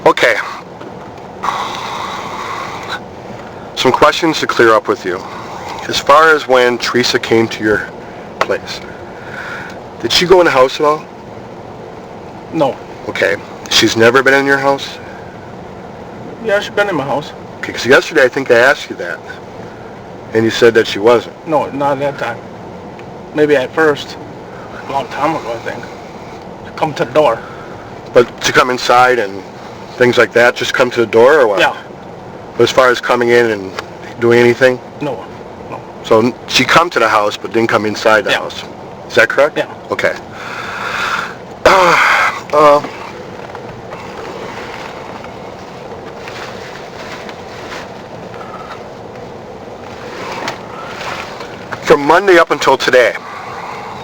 Okay. Some questions to clear up with you. As far as when Teresa came to your place, did she go in the house at all? No. Okay. She's never been in your house? Yeah, she's been in my house. Okay, because yesterday I think I asked you that, and you said that she wasn't. No, not at that time. Maybe at first, a long time ago, I think. She come to the door. But to come inside and things like that, just come to the door or what? Yeah. But as far as coming in and doing anything? No. So she come to the house but didn't come inside the house. Is that correct? Yeah. Okay. From Monday up until today,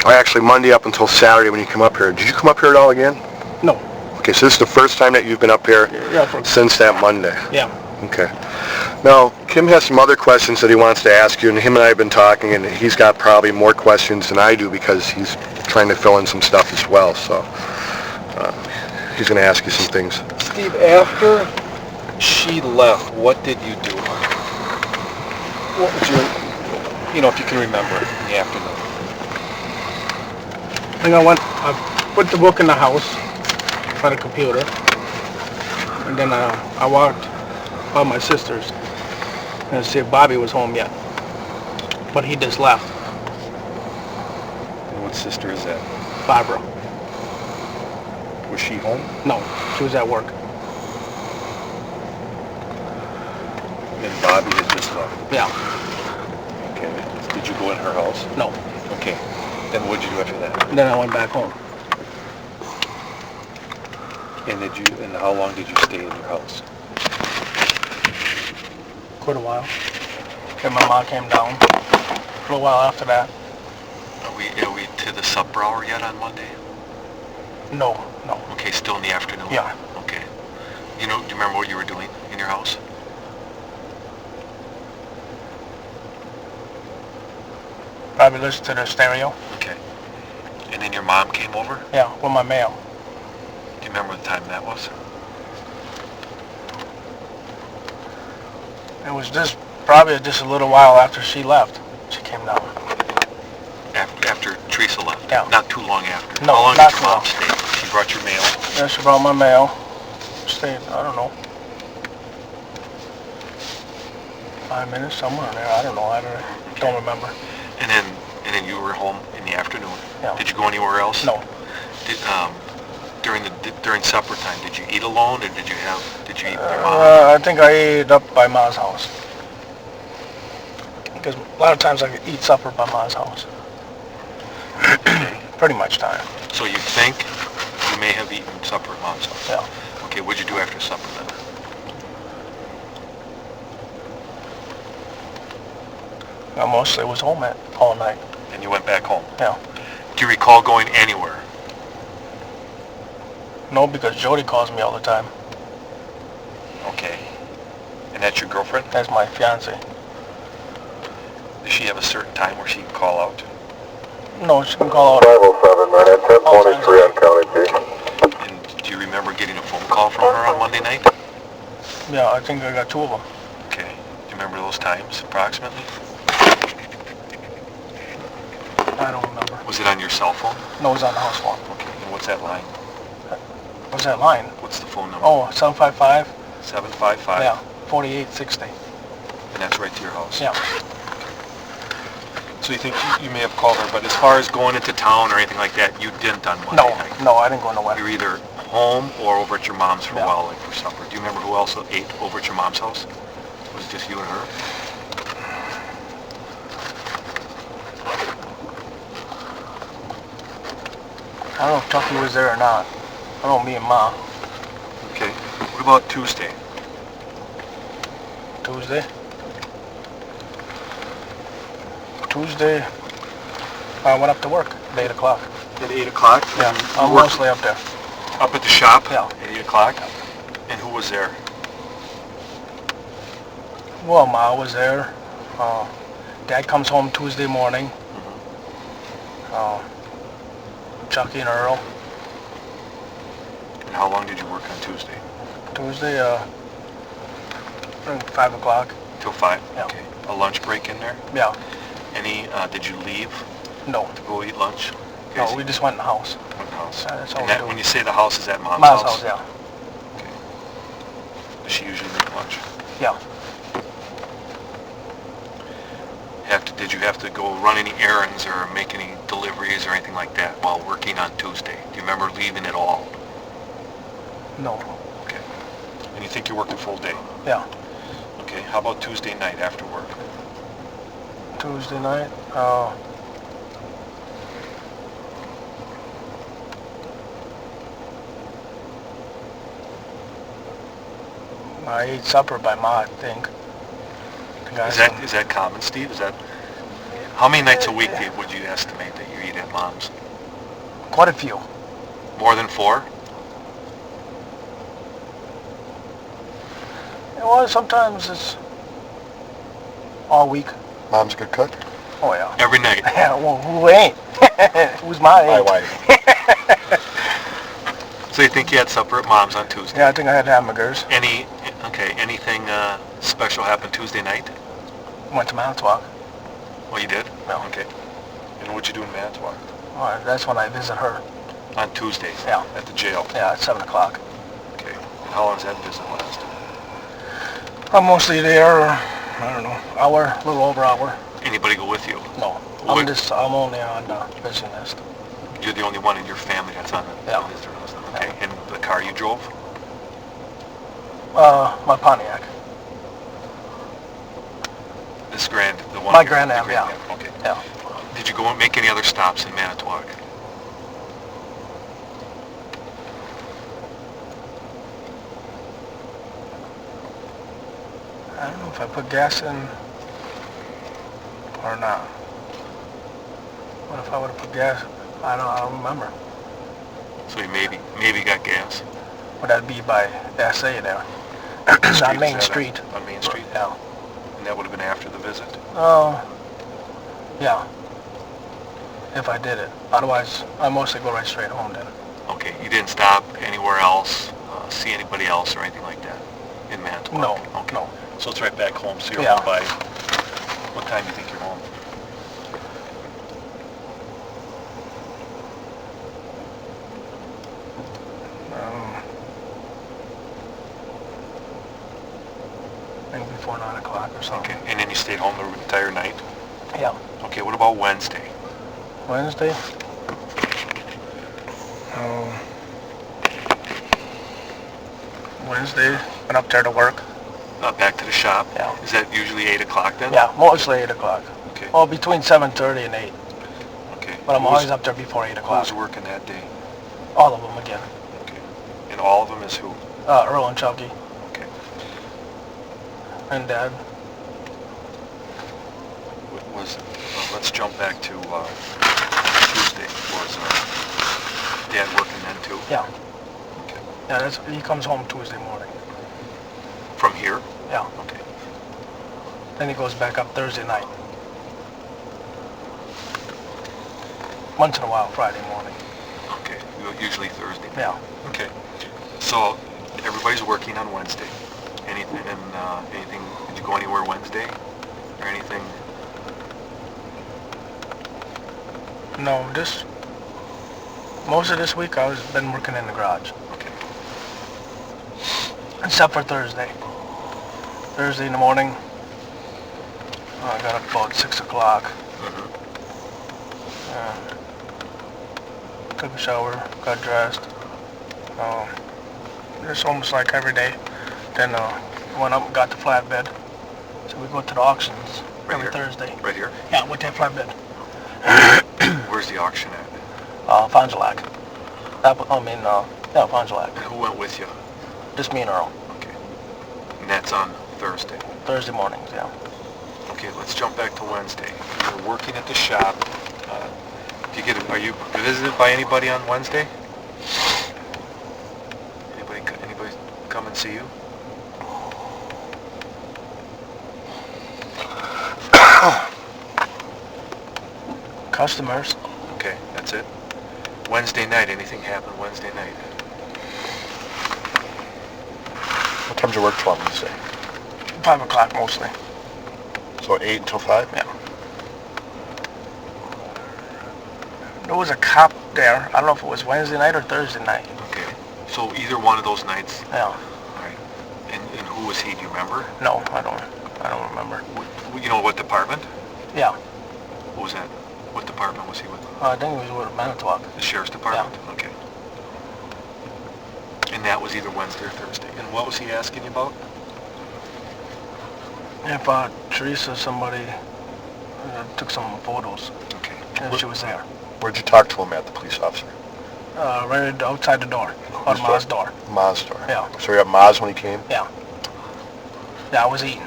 or actually Monday up until Saturday when you come up here, did you come up here at all again? No. Okay, so this is the first time that you've been up here since that Monday? Yeah. Okay. Now, Kim has some other questions that he wants to ask you, and him and I have been talking, and he's got probably more questions than I do because he's trying to fill in some stuff as well, so he's going to ask you some things. Steve, after she left, what did you do? What would you, if you can remember in the afternoon? I think I put the book in the house by the computer, and then I walked by my sister's and see if Bobby was home yet. But he just left. And what sister is that? Barbara. Was she home? No, she was at work. And Bobby had just left? Yeah. Okay. Did you go in her house? No. Okay. Then what did you do after that? And then I went back home. And how long did you stay in your house? Quite a while. Then my mom came down. For a while after that. Are we to the supper hour yet on Monday? No. Okay, still in the afternoon? Yeah. Okay. Do you remember what you were doing in your house? Probably listened to the stereo. Okay. And then your mom came over? Yeah, with my mail. Do you remember the time that was? It was probably just a little while after she left. She came down. After Teresa left? Yeah. Not too long after? No, how long not did too your long. mom stay? She brought your mail? Yeah, she brought my mail. Stayed, I don't know, 5 minutes, somewhere in there. I don't know. I don't remember. And then you were home in the afternoon? Yeah. Did you go anywhere else? No. During supper time, did you eat alone, or did you eat with your mom? I think I ate up by Ma's house. Because a lot of times I eat supper by Ma's house. Pretty much time. So you think you may have eaten supper at Mom's house? Yeah. Okay, what'd you do after supper then? I mostly was home all night. And you went back home? Yeah. Do you recall going anywhere? No, because Jody calls me all the time. Okay. And that's your girlfriend? That's my fiance. Does she have a certain time where she can call out? No, she can call out. 507 minute, 1023 on County G. And do you remember getting a phone call from her on Monday night? Yeah, I think I got 2 of them. Okay. Do you remember those times, approximately? I don't remember. Was it on your cell phone? No, it was on the house phone. Okay. And what's that line? What's that line? What's the phone number? Oh, 755? 755? Yeah, 4860. And that's right to your house? Yeah. So you think you may have called her, but as far as going into town or anything like that, you didn't on Monday night? No, I didn't go nowhere. You were either home or over at your mom's for a Yeah. while, like for supper. Do you remember who else ate over at your mom's house? Was it just you and her? I don't know if Tucky was there or not. I know me and Ma. Okay. What about Tuesday? Tuesday, I went up to work at 8 o'clock. At 8 o'clock? Yeah, I'm mostly up there. Up at the shop? Yeah. At 8 o'clock? And who was there? Well, Ma was there. Dad comes home Tuesday morning. Chucky and Earl. And how long did you work on Tuesday? Tuesday, around 5 o'clock. Till 5? Yeah. Okay. A lunch break in there? Yeah. Any, did you leave No. to go eat lunch? No, we just went in the house. Went in the house. Yeah, that's all And we that, do. when you say the house, is that Mom's Mom's house? house, yeah. Okay. Does she usually make lunch? Yeah. Did you have to go run any errands or make any deliveries or anything like that while working on Tuesday? Do you remember leaving at all? No. Okay. And you think you're working full day? Yeah. Okay. How about Tuesday night after work? Tuesday night, I ate supper by Ma, I think. The guys Is that common, Steve? Is that how many nights a week would you estimate that you eat at Mom's? quite a few. More than 4? Well, sometimes it's all week. Mom's a good cook? Oh, yeah. Every night. Yeah, well, who ain't? Who's my My ain't? wife. So you think you had supper at Mom's on Tuesday? Yeah, I think I had hamburgers. Anything special happened Tuesday night? Went to Manitowoc. Oh, you did? No. Okay. And what'd you do in Manitowoc? Well, that's when I visit her. On Tuesday? Yeah. At the jail? Yeah, at 7 o'clock. Okay. And how long does that visit last? I'm mostly there, I don't know, hour, a little over hour. Anybody go with you? No, What- I'm only on the visiting list. You're the only one in your family that's on the Yeah. visitor list? Okay. And the car you drove? My Pontiac. This the one? My here, Grand the Am, Grand yeah. Am, okay. Yeah. Did you go and make any other stops in Manitowoc? I don't know if I put gas in or not. What if I would have put gas? I don't remember. So you maybe got gas? Would that be by Dassey there? Street, On is Main that Street. On Main Street? Yeah. And that would have been after the visit? Yeah. If I did it. Otherwise, I mostly go right straight home then. Okay, you didn't stop anywhere else, see anybody else or anything like that in Manitowoc? No, Okay. no. So it's right back home, so you're Yeah. home by, what time do you think you're home? Maybe before 9 o'clock or something. Okay, and then you stayed home the entire night? Yeah. Okay, what about Wednesday? Wednesday? Wednesday, went up there to work. Back to the shop? Yeah. Is that usually 8 o'clock then? Yeah, mostly 8 o'clock. Okay, Well, between 7:30 and 8. okay. But I'm Who's- always up there before 8 Who o'clock. was working that day? All of them again. Okay. And all of them is who? Earl and Chucky Okay. and Dad. Let's jump back to Tuesday. Was Dad working then too? Yeah. Okay. Yeah, he comes home Tuesday morning. From here? Yeah. Okay. Then he goes back up Thursday night. Once in a while, Friday morning. Okay. Usually Thursday. Yeah. Okay. So everybody's working on Wednesday. Anything? Did you go anywhere Wednesday or anything? No, most of this week I've been working in the garage. Okay. Except for Thursday. Thursday in the morning, I got up about 6 o'clock. Mm-hmm. Took a shower, got dressed. Just almost like every day. Then went up and got the flatbed. So we go to the auctions Right every here? Thursday. Right here? Yeah, with that flatbed. Where's the auction at? Fond du Lac. Fond du Lac. And who went with you? Just me and Earl. Okay. And that's on Thursday. Thursday mornings, yeah. Okay, let's jump back to Wednesday. You're working at the shop. Are you visited by anybody on Wednesday? Anybody come and see you? Customers. Okay, that's it. Wednesday night, anything happen Wednesday night? times you work till, you say? 5 o'clock mostly. So 8 until 5? Yeah. There was a cop there. I don't know if it was Wednesday night or Thursday night. Okay. So either one of those nights? Yeah. All right. And who was he? Do you remember? No, I don't remember. You know what department? Yeah. What was that? What department was he with? I think it was with Manitowoc. The sheriff's department? Okay. And that was either Wednesday or Thursday. And what was he asking you about? If Teresa, somebody took some photos, Okay. and she was there. Where'd you talk to him at, the police officer? Right outside the door, on Whose Ma's door. Ma's door? Yeah. So you're at Ma's when he came? Yeah. Yeah, I was eating.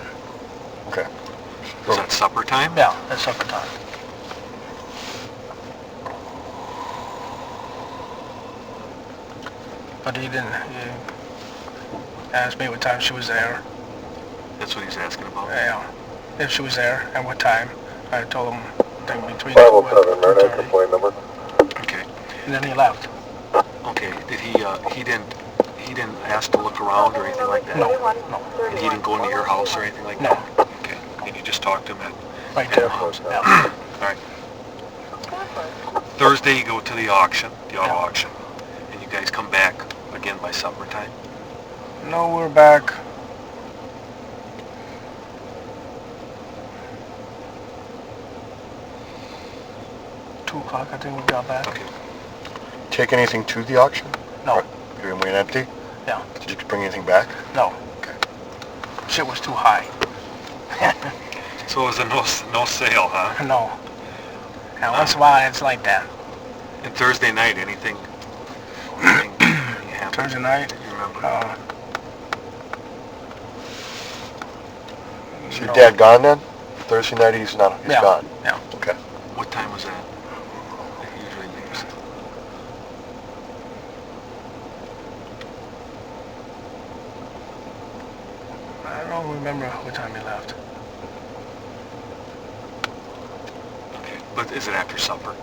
Okay. Was that supper time? Yeah, at supper time. But he didn't. He asked me what time she was there. That's what he's asking about? Yeah. If she was there and what time. I told him I think between 507, 2 and Marinette 2:30. complaint number. Okay. And then he left. Okay. Did he didn't ask to look around or anything like that? No. And he didn't go into your house or anything like No. that? Okay. And you just talked to him at Right there. Mom's? Yeah. All right. Thursday you go to the auction, the auto auction, and you guys come back again by supper time? No, we're back. $2:00, I think we got back. Okay. Take anything to the auction? No. You went empty? Yeah. Did you bring anything back? No. Okay. Shit was too high. So it was a no sale, huh? No. And once in a while it's like that. And Thursday night, anything happened? Thursday night, You remember? Is your dad gone then? Thursday night he's gone? Yeah. Okay. What time was that? That he usually leaves? I don't remember what time he left. Okay. But is it after supper?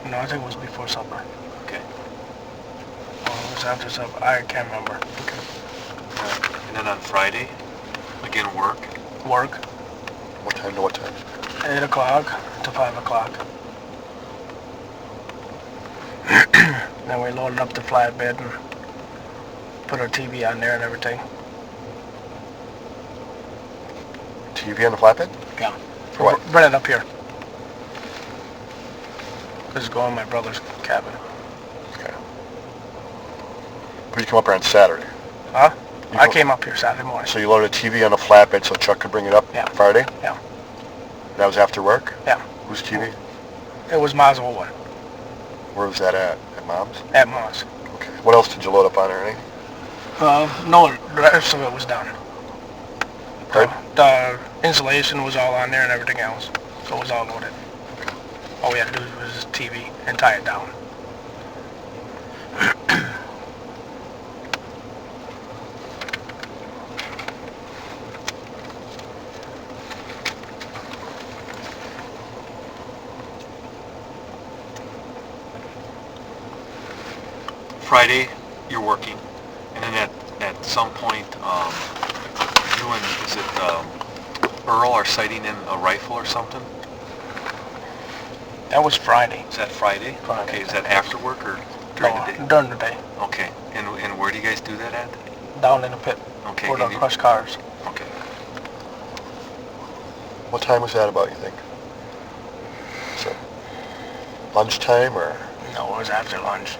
No, I think it was before supper. Okay. Or it was after supper. I can't remember. Okay. And then on Friday, again work? Work, What time to what time? 8 o'clock to 5 o'clock. Then we loaded up the flatbed and put our TV on there and everything. TV on the flatbed? Yeah. For what? Bring it up here. This is going in my brother's cabin. Okay. But you come up here on Saturday. Huh? You I go- came up here Saturday morning. So you loaded a TV on a flatbed so Chuck could bring it up Yeah. Friday? Yeah. That was after work? Yeah. Whose TV? It was Ma's old one. Where was that at? At Mom's? At Ma's. Okay. What else did you load up on or anything? No, the rest of it was done. Pardon? The insulation was all on there and everything else. So it was all loaded. All we had to do was TV and tie it down. Friday, you're working, and then at some point, you and, is it Earl are sighting in a rifle or something? That was Friday. Is that Friday? Friday. Okay, is that after work or during the day? During the day. Okay, and where do you guys do that at? Down in the pit. Okay. Where the and you- crushed cars. Okay. What time was that about, you think? Is it lunchtime or? No, it was after lunch.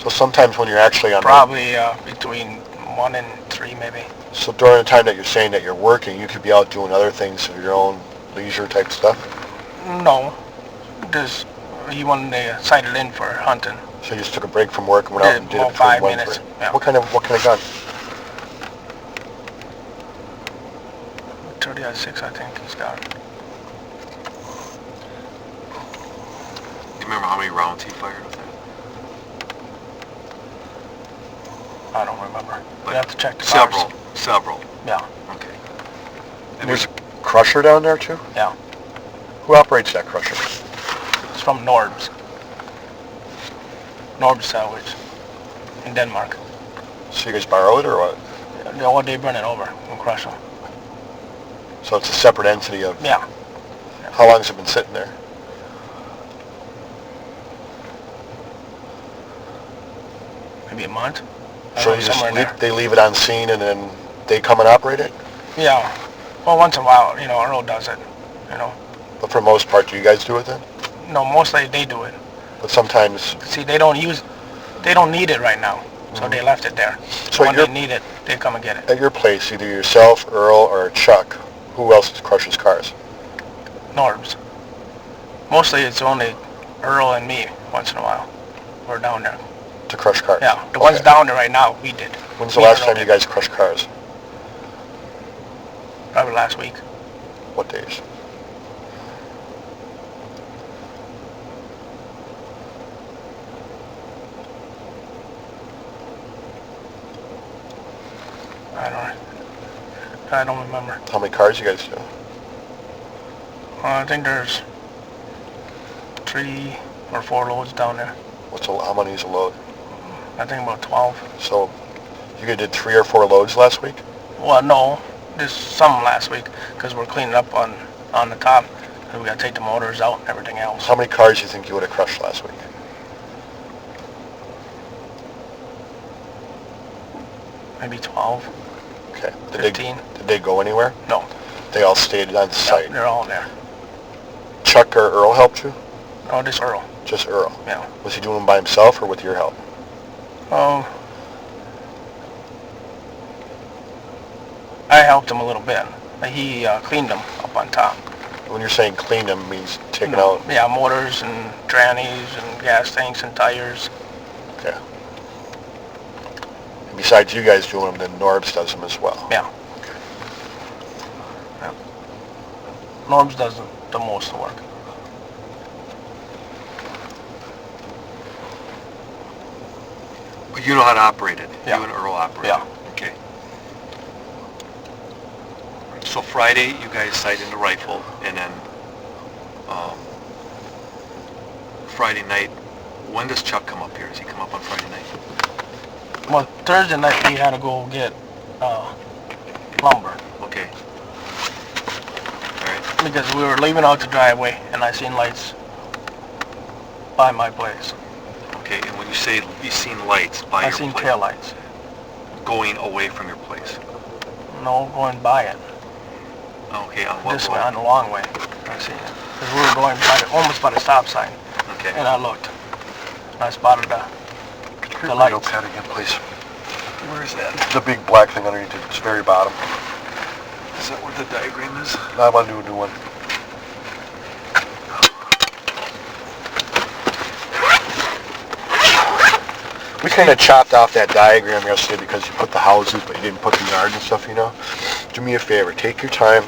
So sometimes when you're actually on Probably between 1 and 3 maybe. so during the time that you're saying that you're working, you could be out doing other things of your own leisure type stuff? No. Just, he wanted to sight it in for hunting. So you just took a break from work and went out and did About it 5 1 and minutes, 3? yeah. What kind of gun? 30-06 I think he's got. Do you remember how many rounds he fired with that? I don't remember. But We have to check the cars. Several. Yeah, Okay. And there's a crusher down there too? yeah. Who operates that crusher? It's from Norb's. Norb's Salvage. in Denmark. So you guys borrow it or what? They bring it over and crush them. So it's a separate entity of... Yeah. How long has it been sitting there? Maybe a month. So you just somewhere in there. they leave it on scene and then they come and operate it? Yeah. Well, once in a while, Earl does it, But for the most part, do you guys do it then? No, mostly they do it. But sometimes... See, they don't need it right now, so they left it there. So when they need it, they come and get it. At your place, either yourself, Earl, or Chuck, who else crushes cars? Norbs. Mostly it's only Earl and me once in a while. We're down there. To crush cars? Yeah, the ones down there right now, we did. When's the last time you guys crushed cars? Probably last week. What days? I don't remember. How many cars you guys do? I think there's 3 or 4 loads down there. How many is a load? I think about 12. So you guys did 3 or 4 loads last week? Well, no, there's some last week because we're cleaning up on the top. And we got to take the motors out and everything else. How many cars do you think you would have crushed last week? Maybe 12. Okay. 15. Did they go anywhere? No. They all stayed on site? They're all there. Chuck or Earl helped you? No, just Earl. Just Earl? Yeah. Was he doing them by himself or with your help? I helped him a little bit. He cleaned them up on top. When you're saying clean them, means taking out... Yeah, motors and trannies and gas tanks and tires. Okay. And besides you guys doing them, then Norbs does them as well? Yeah. Okay. Yeah. Norbs does the most of the work. But you know how to operate it? Yeah. You and Earl operate Yeah. it? Okay. So Friday, you guys sight in the rifle, and then Friday night, when does Chuck come up here? Does he come up on Friday night? Well, Thursday night we had to go get lumber Okay. All right. because we were leaving out the driveway and I seen lights by my place. Okay, and when you say you seen lights by I your seen place, tail lights. going away from your place. No, going by it. Okay, on what This way, road? on the long way. I seen it. Because we were going almost by the stop sign. Okay. And I looked. And I spotted the lights. Notepad again, please. Where is that? The big black thing underneath it, it's very bottom. Is that where the diagram is? I want to do a new one. We kind of chopped off that diagram yesterday because you put the houses, but you didn't put the yard and stuff, Do me a favor, take your time.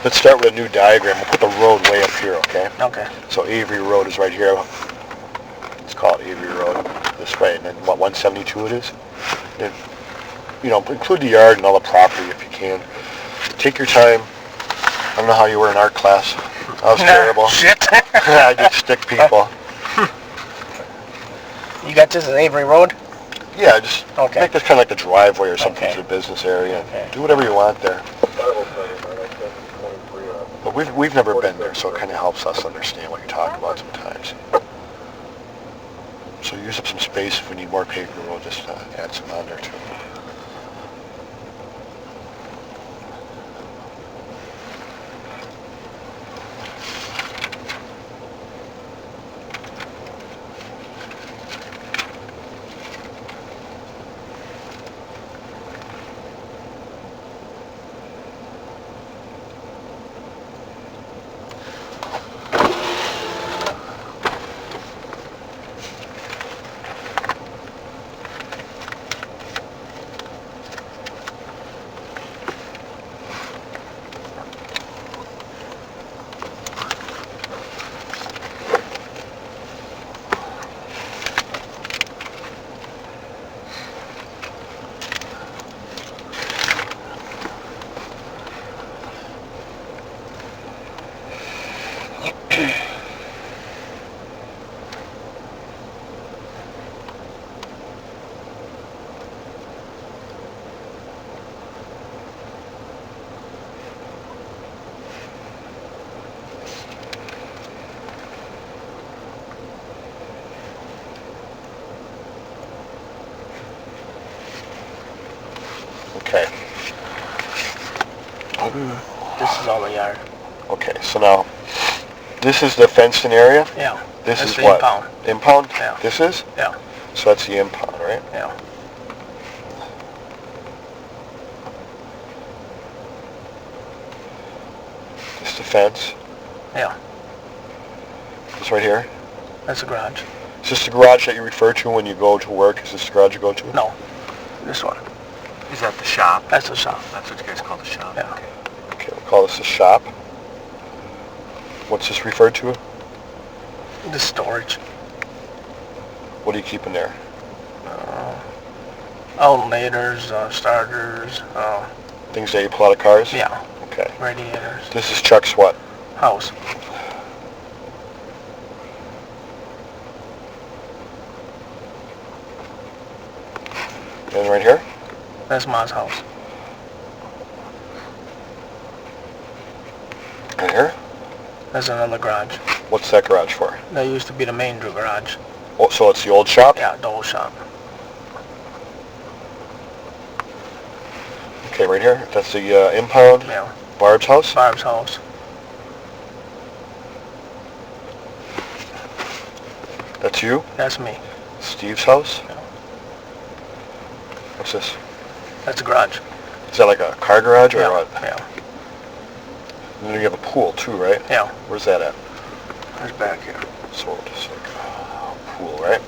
Let's start with a new diagram. We'll put the road way up here, okay? Okay. So Avery Road is right here. Let's call it Avery Road this way, and then what, 172 it is? Then, include the yard and all the property if you can. Take your time. I don't know how you were in art class. That was terrible. Shit. I did stick people. You got this as Avery Road? Yeah, just Okay. make this kind of like the driveway or something Okay. to the business area. Okay. Do whatever you want there. But we've never been there, so it kind of helps us understand what you're talking about sometimes. So use up some space. If we need more paper, we'll just add some on there too. This is all the yard. Okay, so now, this is the fenced-in area? Yeah. This That's is the what? impound. Impound? Yeah. This is? Yeah. So that's the impound, right? Yeah. This is the fence? Yeah. This right here? That's the garage. Is this the garage that you refer to when you go to work? Is this the garage you go to? No. This one. Is that the shop? That's the shop. That's what you guys call the shop? Yeah. Okay. Okay, we'll call this the shop. What's this referred to? The storage. What do you keep in there? Alternators, starters, Things that you pull out of cars? yeah, Okay. radiators. This is Chuck's what? House. And right here? That's Ma's house. Right here? That's another garage. What's that garage for? That used to be the main garage. Oh, so it's the old shop? Yeah, the old shop. Okay, right here. That's the impound. Yeah. Barb's house? Barb's house. That's you? That's me. Steve's house? Yeah. What's this? That's the garage. Is that like a car garage or Yeah. what? Yeah. And then you have a pool too, right? Yeah. Where's that at? That's back here. So it's like a pool, right?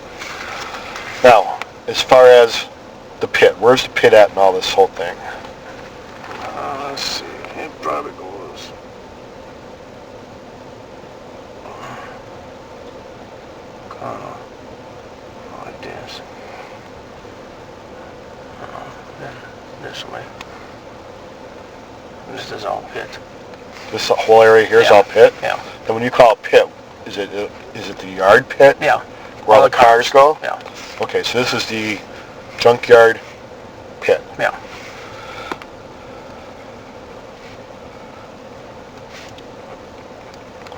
Now, as far as the pit, where's the pit at in all this whole thing? Let's see. It probably goes. Like this. Then this way. This is all pit. This whole area here is Yeah. all pit? Yeah. And when you call it pit, is it the yard pit? Yeah. Where all All the cars go? Yeah. Okay, so this is the junkyard pit. Yeah.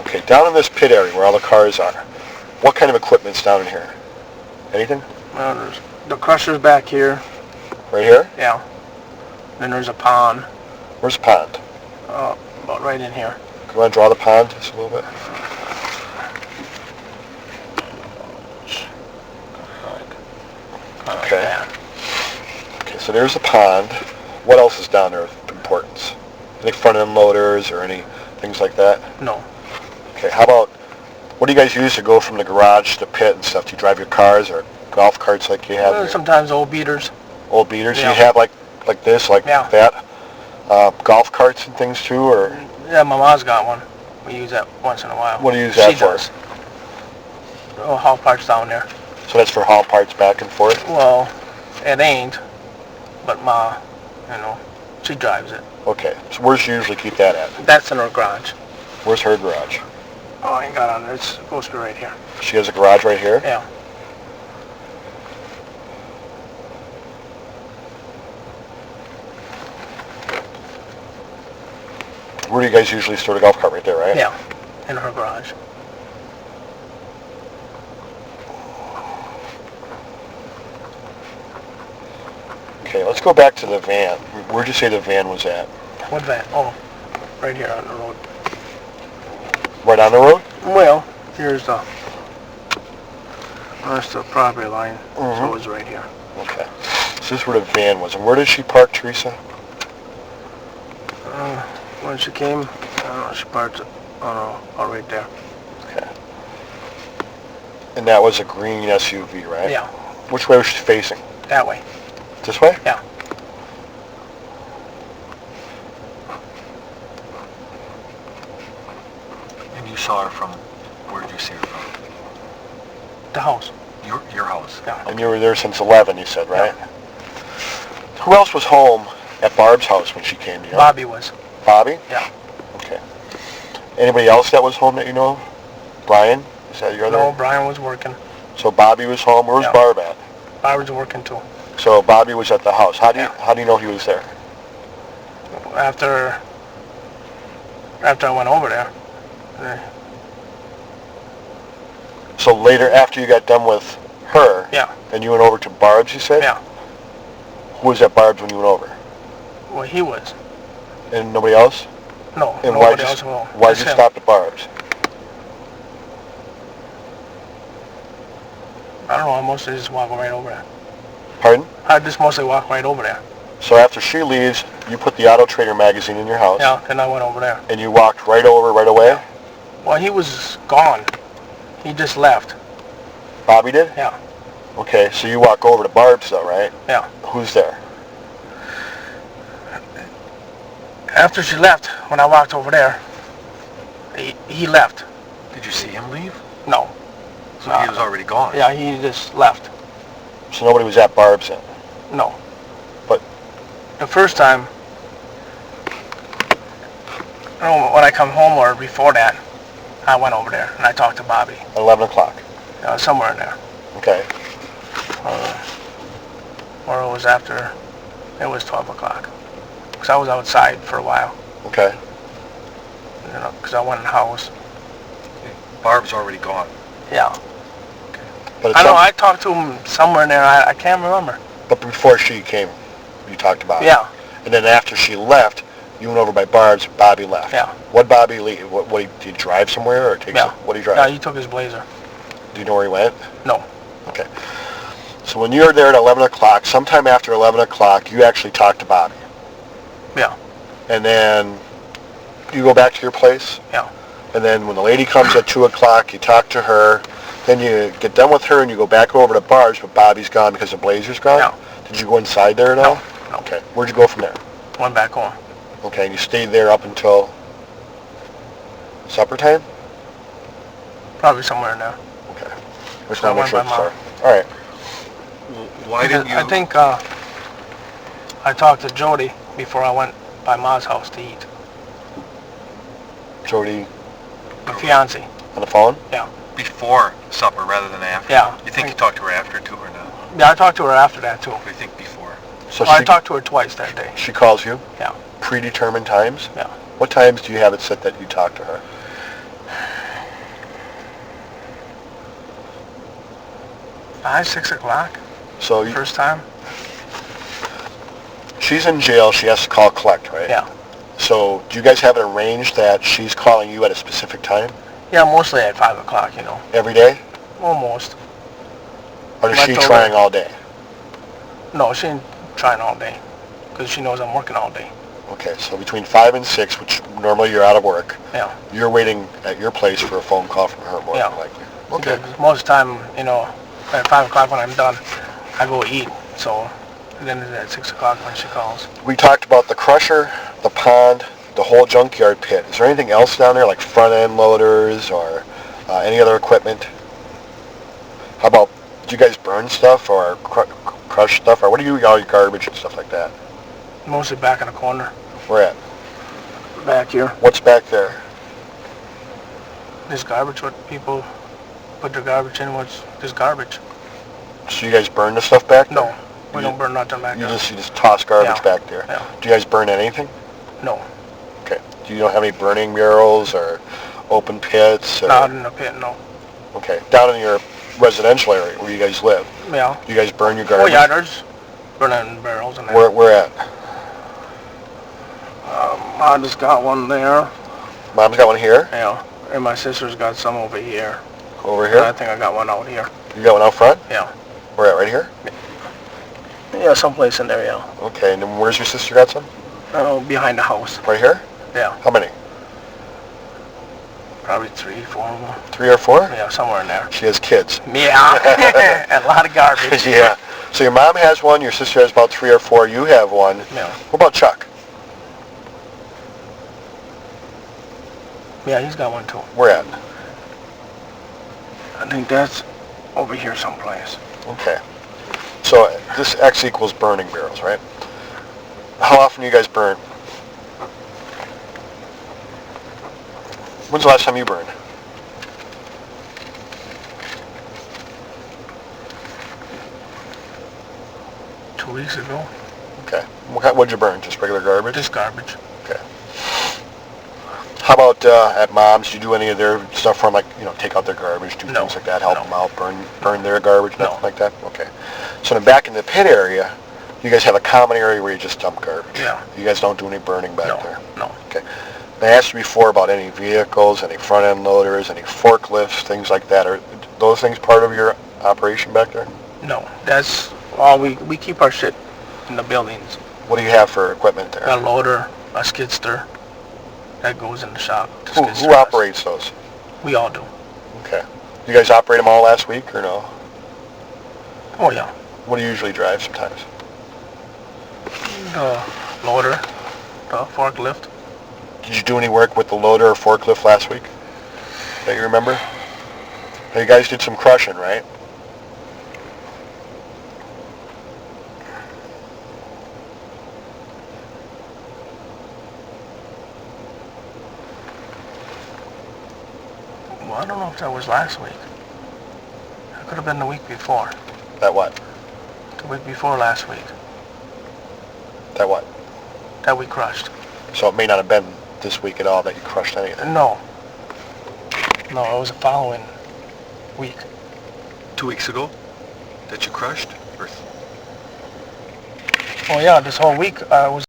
Okay, down in this pit area where all the cars are, what kind of equipment's down in here? Anything? Well, there's the crusher's back here. Right here? Yeah. Then there's a pond. Where's the pond? About right in here. You want to draw the pond just a little bit? Okay. Yeah. Okay, so there's a pond. What else is down there of importance? Any front end loaders or any things like that? No. Okay, how about, what do you guys use to go from the garage to the pit and stuff? Do you drive your cars or golf carts like you have? Here? Sometimes old beaters. Old beaters? Yeah. You have like this, like Yeah. that? Golf carts and things too, or Yeah, my mom's got one. We use that once in a while. what do you use that She for? does. Oh, haul parts down there. So that's for haul parts back and forth? Well, it ain't, but Ma, she drives it. Okay, so where's she usually keep that at? That's in her garage. Where's her garage? Oh, I ain't got on there. It's supposed to be right here. She has a garage right here? Yeah. Where do you guys usually store the golf cart? Right there, right? Yeah, in her garage. Okay, let's go back to the van. Where'd you say the van was at? What van? Oh, right here on the road. Right on the road? Well, here's that's the property line, so Mhm. it's right here. Okay. So this is where the van was. And where did she park, Teresa? When she came, I don't know, she parked it, right there. Okay. And that was a green SUV, right? Yeah, Which way was she facing? that way. This way? Yeah. And you saw her from, where did you see her from? The house. Your house? Yeah. And you were there since 11, you said, right? Who else was home at Barb's house when she came to you? Bobby was. Bobby? Yeah. Okay. Anybody else that was home that you know of? Brian? Is that your other? No, Brian was working. So Bobby was home. Where was Yeah. Barb at? Bobby was working too. So Bobby was at the house. How do you Yeah. know he was there? After I went over there, So later, after you got done with her, yeah, and you went over to Barb's, you said? yeah. Who was at Barb's when you went over? Well, he was. And nobody else? No, And nobody else home. why'd Just you him. stop at Barb's? I don't know, I mostly just walk right over there. Pardon? I just mostly walk right over there. So after she leaves, you put the Auto Trader magazine in your house. Yeah, then I went over there. And you walked right over right away? Yeah. Well, he was gone. He just left. Bobby did? Yeah. Okay, so you walk over to Barb's though, right? Yeah. Who's there? After she left, when I walked over there, he left. Did you see him leave? No. So he was already gone? Yeah, he just left. So nobody was at Barb's then? No. But the first time, I don't know, when I come home or before that, I went over there and I talked to Bobby. At 11 o'clock? Somewhere in there. Okay. Or it was after, it was 12 o'clock. Because I was outside for a while. Okay. You know, because I went in the house. Barb's already gone. Yeah. But I know, I talked to him somewhere in there, I can't remember. But before she came, you talked about it. Yeah. And then after she left, you went over by Barb's, Bobby left. Yeah. What Bobby leave? What did he drive somewhere or take Yeah. What did he drive? Yeah, he took his Blazer. Do you know where he went? No. Okay. So when you were there at 11 o'clock, sometime after 11 o'clock, you actually talked to Bobby. Yeah. And then you go back to your place? Yeah. And then when the lady comes at 2 o'clock, you talk to her. Then you get done with her and you go back over to Barb's, but Bobby's gone because the Blazer's gone? No. Did you go inside there at all? No. Okay. Where'd you go from there? Went back home. Okay, and you stayed there up until supper time? Probably somewhere in there. Okay. Just I want to make went sure by it's Mom. there. All right. Why didn't you... I think I talked to Jody before I went by Ma's house to eat. Jody My fiance. on the phone? Yeah. Before supper rather than after? Yeah. You think you talked to her after too or not? Yeah, I talked to her after that too. What do you think before? So Well, I talked to her twice that day. she calls you? Yeah. Predetermined times? Yeah. What times do you have it set that you talk to her? Five, 6 o'clock. So you, First time. she's in jail. She has to call collect, right? Yeah. So do you guys have it arranged that she's calling you at a specific time Yeah, mostly at 5 o'clock, you know. every day? Almost. Or is I she told trying her- all day? No, she ain't trying all day. Because she knows I'm working all day. Okay, so between 5 and 6, which normally you're out of work, Yeah. you're waiting at your place for a phone call from her more Yeah. than likely. Okay. Because most of the time, you know, at 5 o'clock when I'm done, I go eat. So then it's at 6 o'clock when she calls. We talked about the crusher, the pond, the whole junkyard pit. Is there anything else down there, like front end loaders or any other equipment? How about, do you guys burn stuff or crush stuff, or what do you do with all your garbage and stuff like that? Mostly back in the corner. Where at? Back here. What's back there? This garbage, what people put their garbage in, what's this garbage? So you guys burn the stuff back there? No, we don't burn nothing back You there. just toss garbage Yeah. back there? Yeah. Do you guys burn anything? No, Okay. Do you don't have any burning murals or open pits? Or, not in the pit, no. Okay. Down in your residential area where you guys live, Yeah. do you guys burn your Oh garbage? yeah, there's burning barrels in there. Where at? I just got one there. Mom's got one here? Yeah. And my sister's got some over here. Over And I here? think I got one out here. You got one out front? Yeah. Where at? Right here? Yeah, someplace in there, yeah. Okay. And then where's your sister got some? Oh, behind the house. Right here? Yeah. How many? Probably 3, 4 of them. 3 or 4? Yeah, somewhere in there. She has kids. Yeah. A lot of garbage. Yeah. So your mom has one, your sister has about 3 or 4, you have one. Yeah. What about Chuck? Yeah, he's got one too. Where at? I think that's over here someplace. Okay. So this X equals burning barrels, right? How often do you guys burn? When's the last time you burned? Two weeks ago. Okay. What'd you burn? Just regular garbage? Just garbage. Okay. How about at Mom's? Do you do any of their stuff for them, like, you know, take out their garbage, do No. things like that, help No. them out, burn their garbage, No. nothing like that? Okay. So then back in the pit area, You guys have a common area where you just dump garbage? Yeah. You guys don't do any burning back No, there? no. Okay. I asked you before about any vehicles, any front-end loaders, any forklifts, things like that. Are those things part of your operation back there? No, that's all we keep our shit in the buildings. What do you have for equipment there? A loader, a skid steer, that goes in the shop. Who operates those? We all do. Okay. You guys operate them all last week or no? Oh yeah. What do you usually drive sometimes? The loader, the forklift. Did you do any work with the loader or forklift last week that you remember? You guys did some crushing, right? Well, I don't know if that was last week. It could have been the week before. That what? The week before last week. That what? That we crushed. So it may not have been this week at all that you crushed anything. No. No, it was the following week. 2 weeks ago that you crushed? Or Oh yeah, this whole week I was...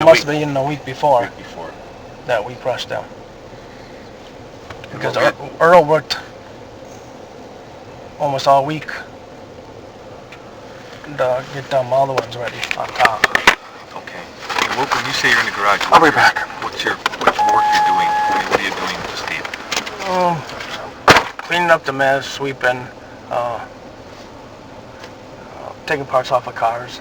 It must have been the week before week before? that we crushed them. Because Okay. Earl worked almost all week to get them other ones ready on top. Okay. And when you say you're in the garage, I'll be back. What's work you're doing? I mean, what are you doing, Steve? Cleaning up the mess, sweeping, taking parts off of cars.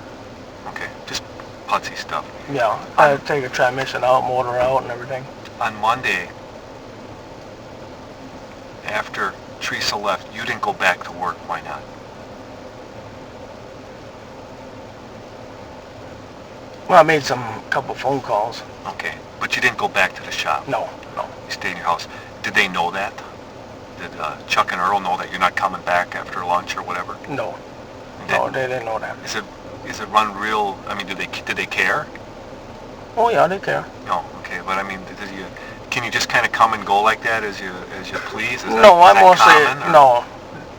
Okay. Just putsy stuff. Yeah, I take a transmission out, motor out, and everything. On Monday, after Teresa left, you didn't go back to work. Why not? Well, I made couple phone calls. Okay. But you didn't go back to the shop? No. You stayed in your house. Did they know that? Did Chuck and Earl know that you're not coming back after lunch or whatever? No. No, they didn't know that. Is it run real? I mean, did they care? Oh yeah, they care. No. Okay. But I mean, can you just kind of come and go like that as you please? Is No, that I mostly common, or? no.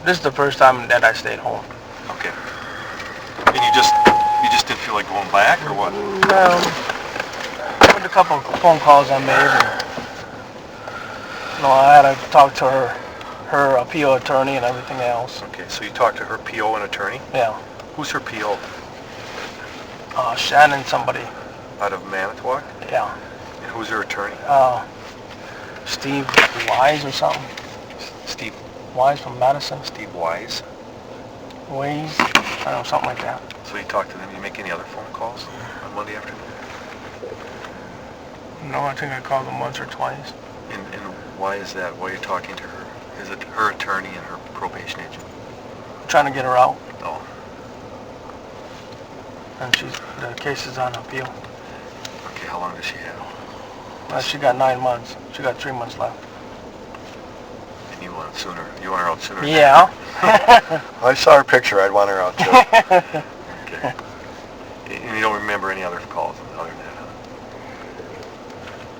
This is the first time that I stayed home. Okay. And you just didn't feel like going back, or what? No. With a couple of phone calls I made, and, I had to talk to her appeal attorney and everything else. Okay. So you talked to her PO and attorney. Yeah. Who's her PO? Shannon somebody. Out of Manitowoc? Yeah. And who's her attorney? Steve Wise or something. Steve Wise from Madison. Steve Wise. Ways. I don't know, something like that. So you talked to them. You make any other phone calls on Monday afternoon? No, I think I called them once or twice. And why is that? Why are you talking to her? Is it her attorney and her probation agent? Trying to get her out, Oh. and the case is on appeal. Okay. How long does she have? She got 9 months. She got 3 months left. And you want it sooner? You want her out sooner? Yeah. I saw her picture. I'd want her out too. Okay. And you don't remember any other calls other than that? Huh?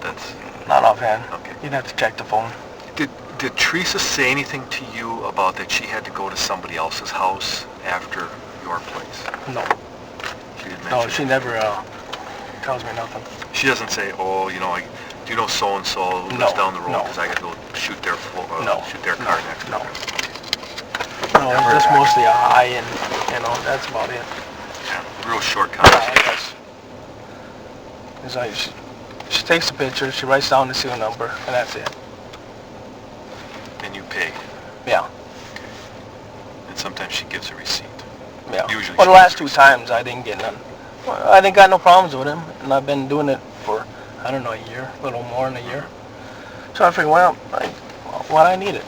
That's Not offhand. okay. You'd have to check the phone. Did Teresa say anything to you about that she had to go to somebody else's house after your place? No. She didn't mention No, it? she never tells me nothing. She doesn't say, oh, do you know so-and-so who No, lives down the road no. because I got to go shoot their No, shoot their car next no. door. No, it's just mostly a hi and, that's about it. Yeah, real short conversation. It's like she takes a picture, she writes down the serial number, and that's it. And you pay. Yeah, And sometimes she gives a receipt. yeah. Usually Well, the she last gives 2 times I didn't get none. Well, I didn't got no problems with him, and I've been doing it for, I don't know, a year, a little more than a year. So I figured, well, I need it.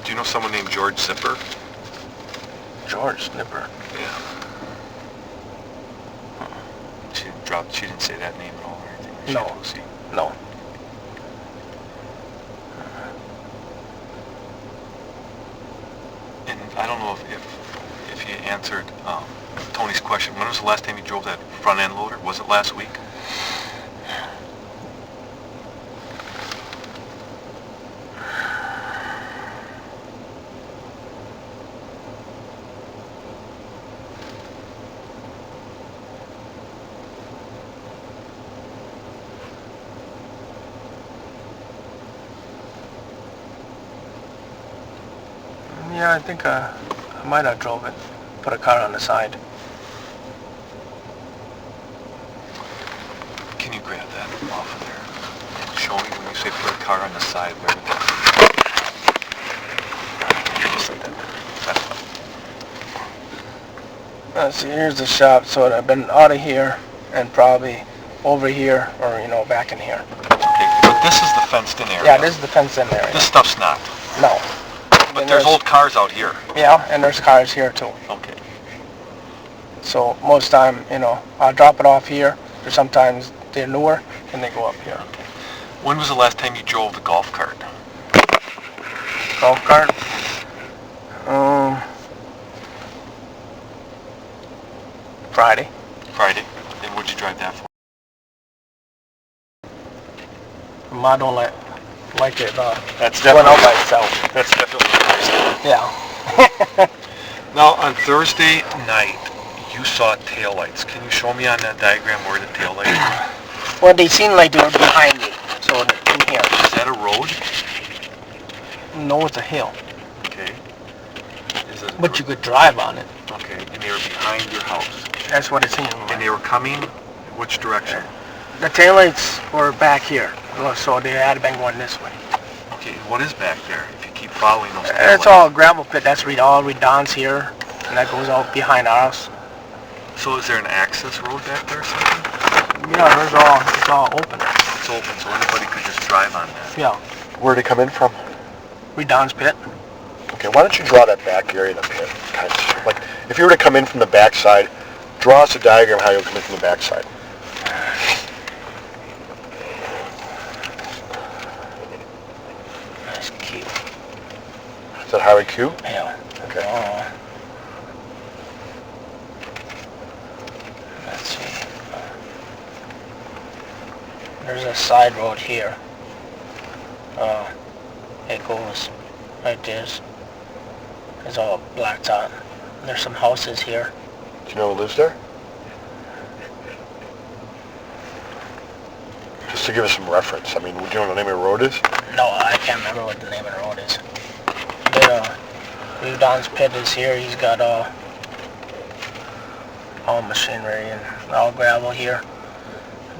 Do you know someone named George Zipper? George Snipper. Yeah. She didn't say that name at all or anything? She No. had to go see. No. And I don't know if you answered Tony's question. When was the last time you drove that front end loader? Was it last week? Yeah, I think I might have drove it. Put a car on the side. Can you grab that off of there? And show me when you say put a car on the side, where would that be? Just like that. That's fine. Let's see, here's the shop, so I've been out of here and probably over here or, back in here. Okay, but this is the fenced in area. Yeah, this is the fenced in area. This stuff's not. No. But there's old cars out here. Yeah, and there's cars here too. Okay. So most time, I'll drop it off here, or sometimes they're newer and they go up here. When was the last time you drove the golf cart? Golf cart? Friday. Friday. And what'd you drive that for? I don't like it That's going out definitely, by itself. that's definitely nice. Yeah. Now, on Thursday night, you saw taillights. Can you show me on that diagram where the taillights were? Well, they seem like they were behind me, so in here. Is that a road? No, it's a hill, Okay. Is it? but you could drive on it. Okay, and they were behind your house. That's what it seemed And like. they were coming which direction? The taillights were back here, so they had been going this way. Okay, what is back there if you keep following those taillights? It's all gravel pit. That's all Redon's here, and that goes out behind our house. So is there an access road back there or something? Yeah, it's all open. It's open, so anybody could just drive on that. Yeah, Where'd it come in from? Redon's pit. Okay, why don't you draw that back area in the pit? Kind of, like, if you were to come in from the backside, draw us a diagram how you'll come in from the backside. That's cute. Is that Highway Q? Yeah. Okay. Let's see. There's a side road here. It goes like this. It's all blacked out. There's some houses here. Do you know who lives there? Just to give us some reference. I mean, do you know what the name of the road is? No, I can't remember what the name of the road is. Don's pit is here. He's got all machinery and all gravel here.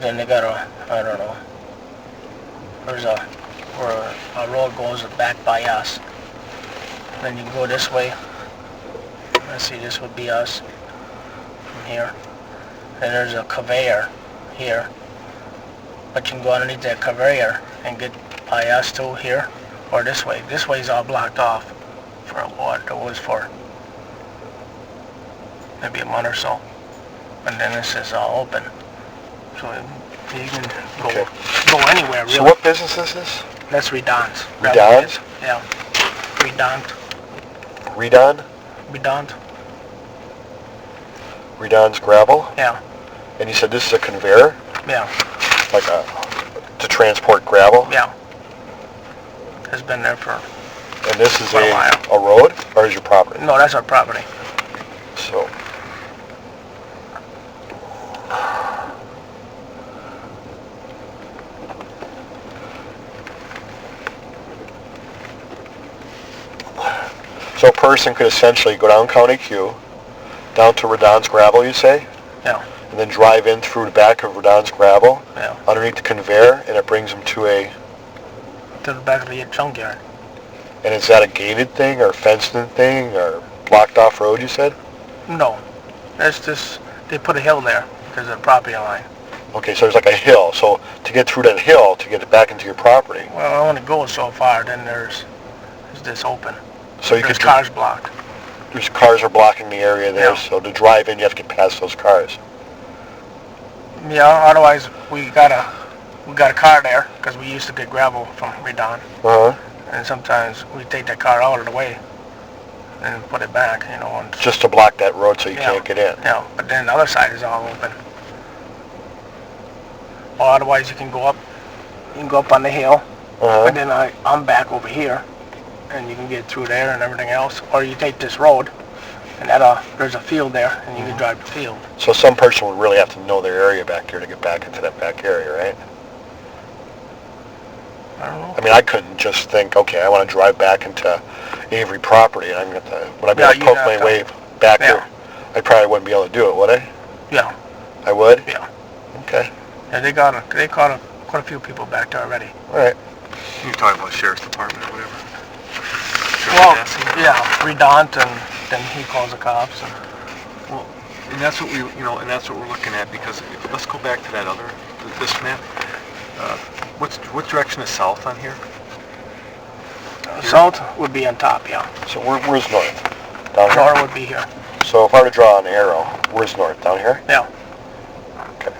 Then they got I don't know. There's where a road goes back by us. Then you go this way. Let's see, this would be us from here. And there's a conveyor here. But you can go underneath that conveyor and get by us too here, or this way. This way's all blocked off for what it was for. Maybe a month or so. And then this is all open. So you can go anywhere really. So what business is this? That's Redon's. Redon's? Yeah. Redon. Redon? Redon. Redon's gravel? Yeah. And you said this is a conveyor? Yeah. Like to transport gravel? Yeah. It's been there for... And this is For a while. a road, or is your property? No, that's our property. So, a person could essentially go down County Q, down to Redon's gravel, you say? Yeah. And then drive in through the back of Redon's gravel, Yeah. underneath the conveyor, and it brings them to a... To the back of the junkyard. And is that a gated thing, or fenced-in thing, or blocked-off road, you said? No. That's just... They put a hill there. There's a property line. Okay, so there's like a hill. So to get through that hill, to get it back into your property, Well, I only go so far, then there's this open. so you There's could... cars blocked. There's cars are blocking the area there, Yeah. so to drive in, you have to get past those cars. Yeah, otherwise we got a car there, because we used to get gravel from Redon. Uh-huh. And sometimes we take that car out of the way. and put it back, you know. And, Just to block that road so you Yeah. can't get in. yeah, but then the other side is all open. Or otherwise you can go up on the hill, Uh-huh. and then I'm back over here, and you can get through there and everything else. Or you take this road, and there's a field there, and you can drive the field. So some person would really have to know their area back here to get back into that back area, right? I don't know. I mean, I couldn't just think, okay, I want to drive back into Avery property, and I'm going to, would I be Yeah, able to you'd poke have my to. way back Yeah. here? I probably wouldn't be able to do it, would I? Yeah, I would? yeah. Okay, Yeah, they caught quite a few people back there already. all right. You're talking about sheriff's department or whatever? Well, Sheriff Dassey? yeah, redundant, and then he calls the cops. And, Well, and that's what and that's what we're looking at, because let's go back to that this map. What direction is south on here? south would be on top, yeah. So where's north? Down here? North would be here. So if I were to draw an arrow, where's north? Down here? Yeah. Okay.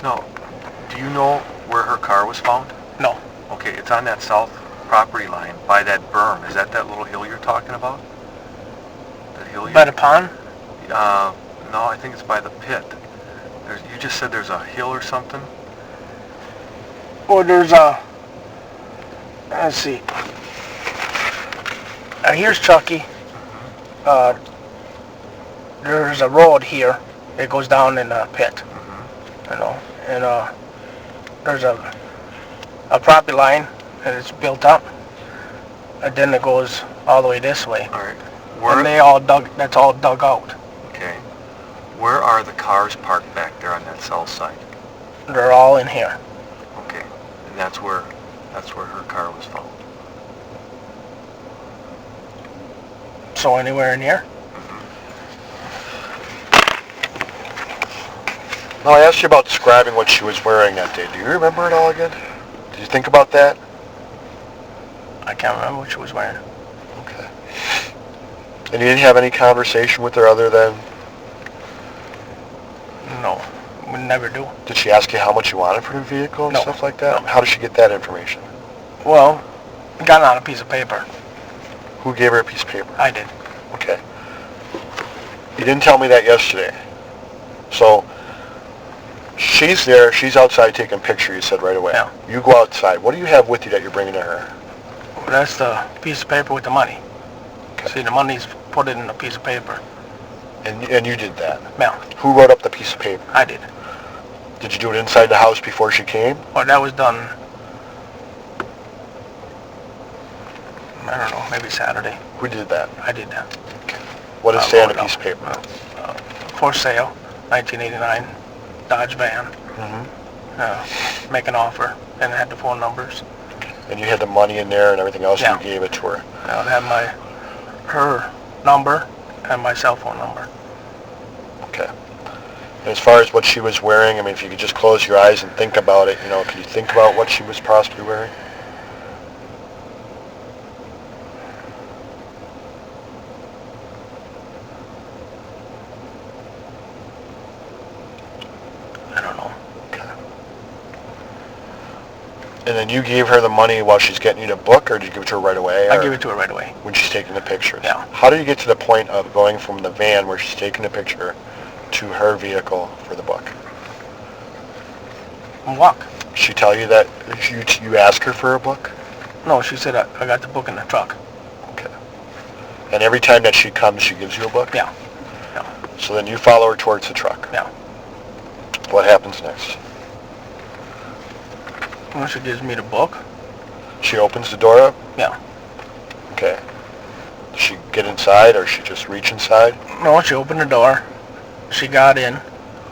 No. Do you know where her car was found? No. Okay, it's on that south property line by that berm. Is that little hill you're talking about? That hill By the pond? No, I think it's by the pit. You just said there's a hill or something? Or there's let's see. Here's Chucky. There's a road here. It goes down in the pit. You know, and there's a property line, and it's built up. And then it goes all the way this way. All right. And that's all dug out. Okay. Where are the cars parked back there on that south side? They're all in here. Okay. And that's where her car was found. So anywhere in here? Now, I asked you about describing what she was wearing that day. Do you remember it all again? Did you think about that? I can't remember what she was wearing. Okay. And you didn't have any conversation with her other than, No, we never do. did she ask you how much you wanted for the vehicle and No. stuff like that? No. How did she get that information? Well, it got on a piece of paper. Who gave her a piece of paper? I did. Okay. You didn't tell me that yesterday. So, she's there, she's outside taking a picture, you said right away. Yeah. You go outside. What do you have with you that you're bringing to her? Well, that's the piece of paper with the money. Okay. See, the money's put it in a piece of paper. And you did that. Yeah, Who wrote up the piece of paper? I did. Did you do it inside the house before she came? Well, that was done, I don't know, maybe Saturday. Who did that? I did that. What does it say on the piece of paper? For sale, 1989, Dodge van. Mm-hmm. Make an offer, and it had the phone numbers. And you had the money in there and everything else, Yeah. you gave it to her. It had her number and my cell phone number. Okay. And as far as what she was wearing, I mean, if you could just close your eyes and think about it, can you think about what she was possibly wearing? I don't know. Okay. And then you gave her the money while she's getting you the book, or did you give it to her right away? I or gave it to her right away. when she's taking the pictures? Yeah. How did you get to the point of going from the van where she's taking the picture to her vehicle for the book? Walk. She tell you that you ask her for a book? No, she said I got the book in the truck. Okay. And every time that she comes, she gives you a book? Yeah. So then you follow her towards the truck? Yeah. What happens next? Well, she gives me the book. She opens the door up? Yeah. Okay. Does she get inside, or she just reach inside? No, she opened the door. She got in.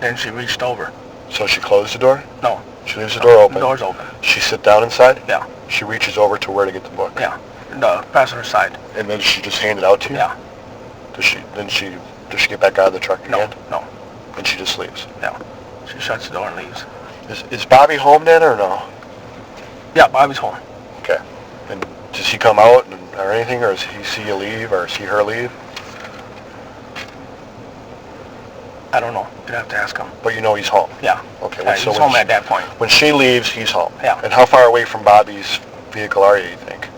Then she reached over. So she closed the door? No. She leaves the door open? The door's open. She sit down inside? Yeah. She reaches over to where to get the book? Yeah. The passenger side. And then she just hand it out to you? Yeah. Does she get back out of the truck No. again? No. And she just leaves? Yeah. She shuts the door and leaves. Is Bobby home then, or no? Yeah, Bobby's home. Okay. And does he come out or anything, or does he see you leave, or see her leave? I don't know. You'd have to ask him. But you know he's home? Yeah. Okay. Yeah, So he's when home at that point. when she leaves, he's home? Yeah. And how far away from Bobby's vehicle are you think?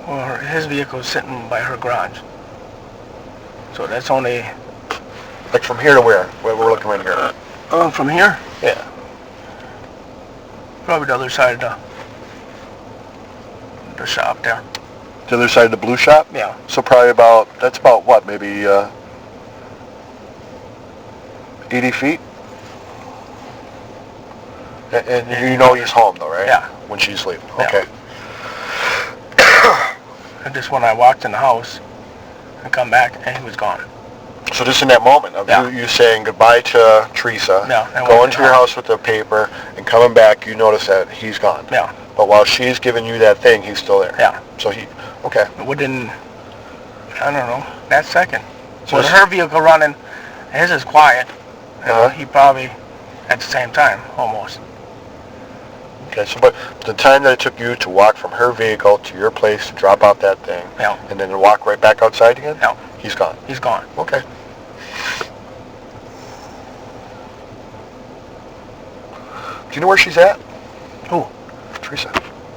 Well, his vehicle is sitting by her garage. So that's only... Like from here to where? Where we're looking right here. From here? Yeah. Probably the other side of the shop there. The other side of the blue shop? Yeah. So probably that's about what, maybe 80 feet? And you know he's home though, right? Yeah. When she's leaving. Yeah. Okay. And just when I walked in the house and come back, and he was gone. So just in that moment of you saying goodbye to Teresa, going to your house with the paper, and coming back, you notice that he's gone. Yeah. But while she's giving you that thing, he's still there. Yeah. So okay. Within, I don't know, that second. So with her vehicle running, his is quiet. He probably at the same time, almost. Okay, so but the time that it took you to walk from her vehicle to your place to drop out that thing, and then to walk right back outside again, he's gone. He's gone. Okay. Do you know where she's at? Who? Teresa.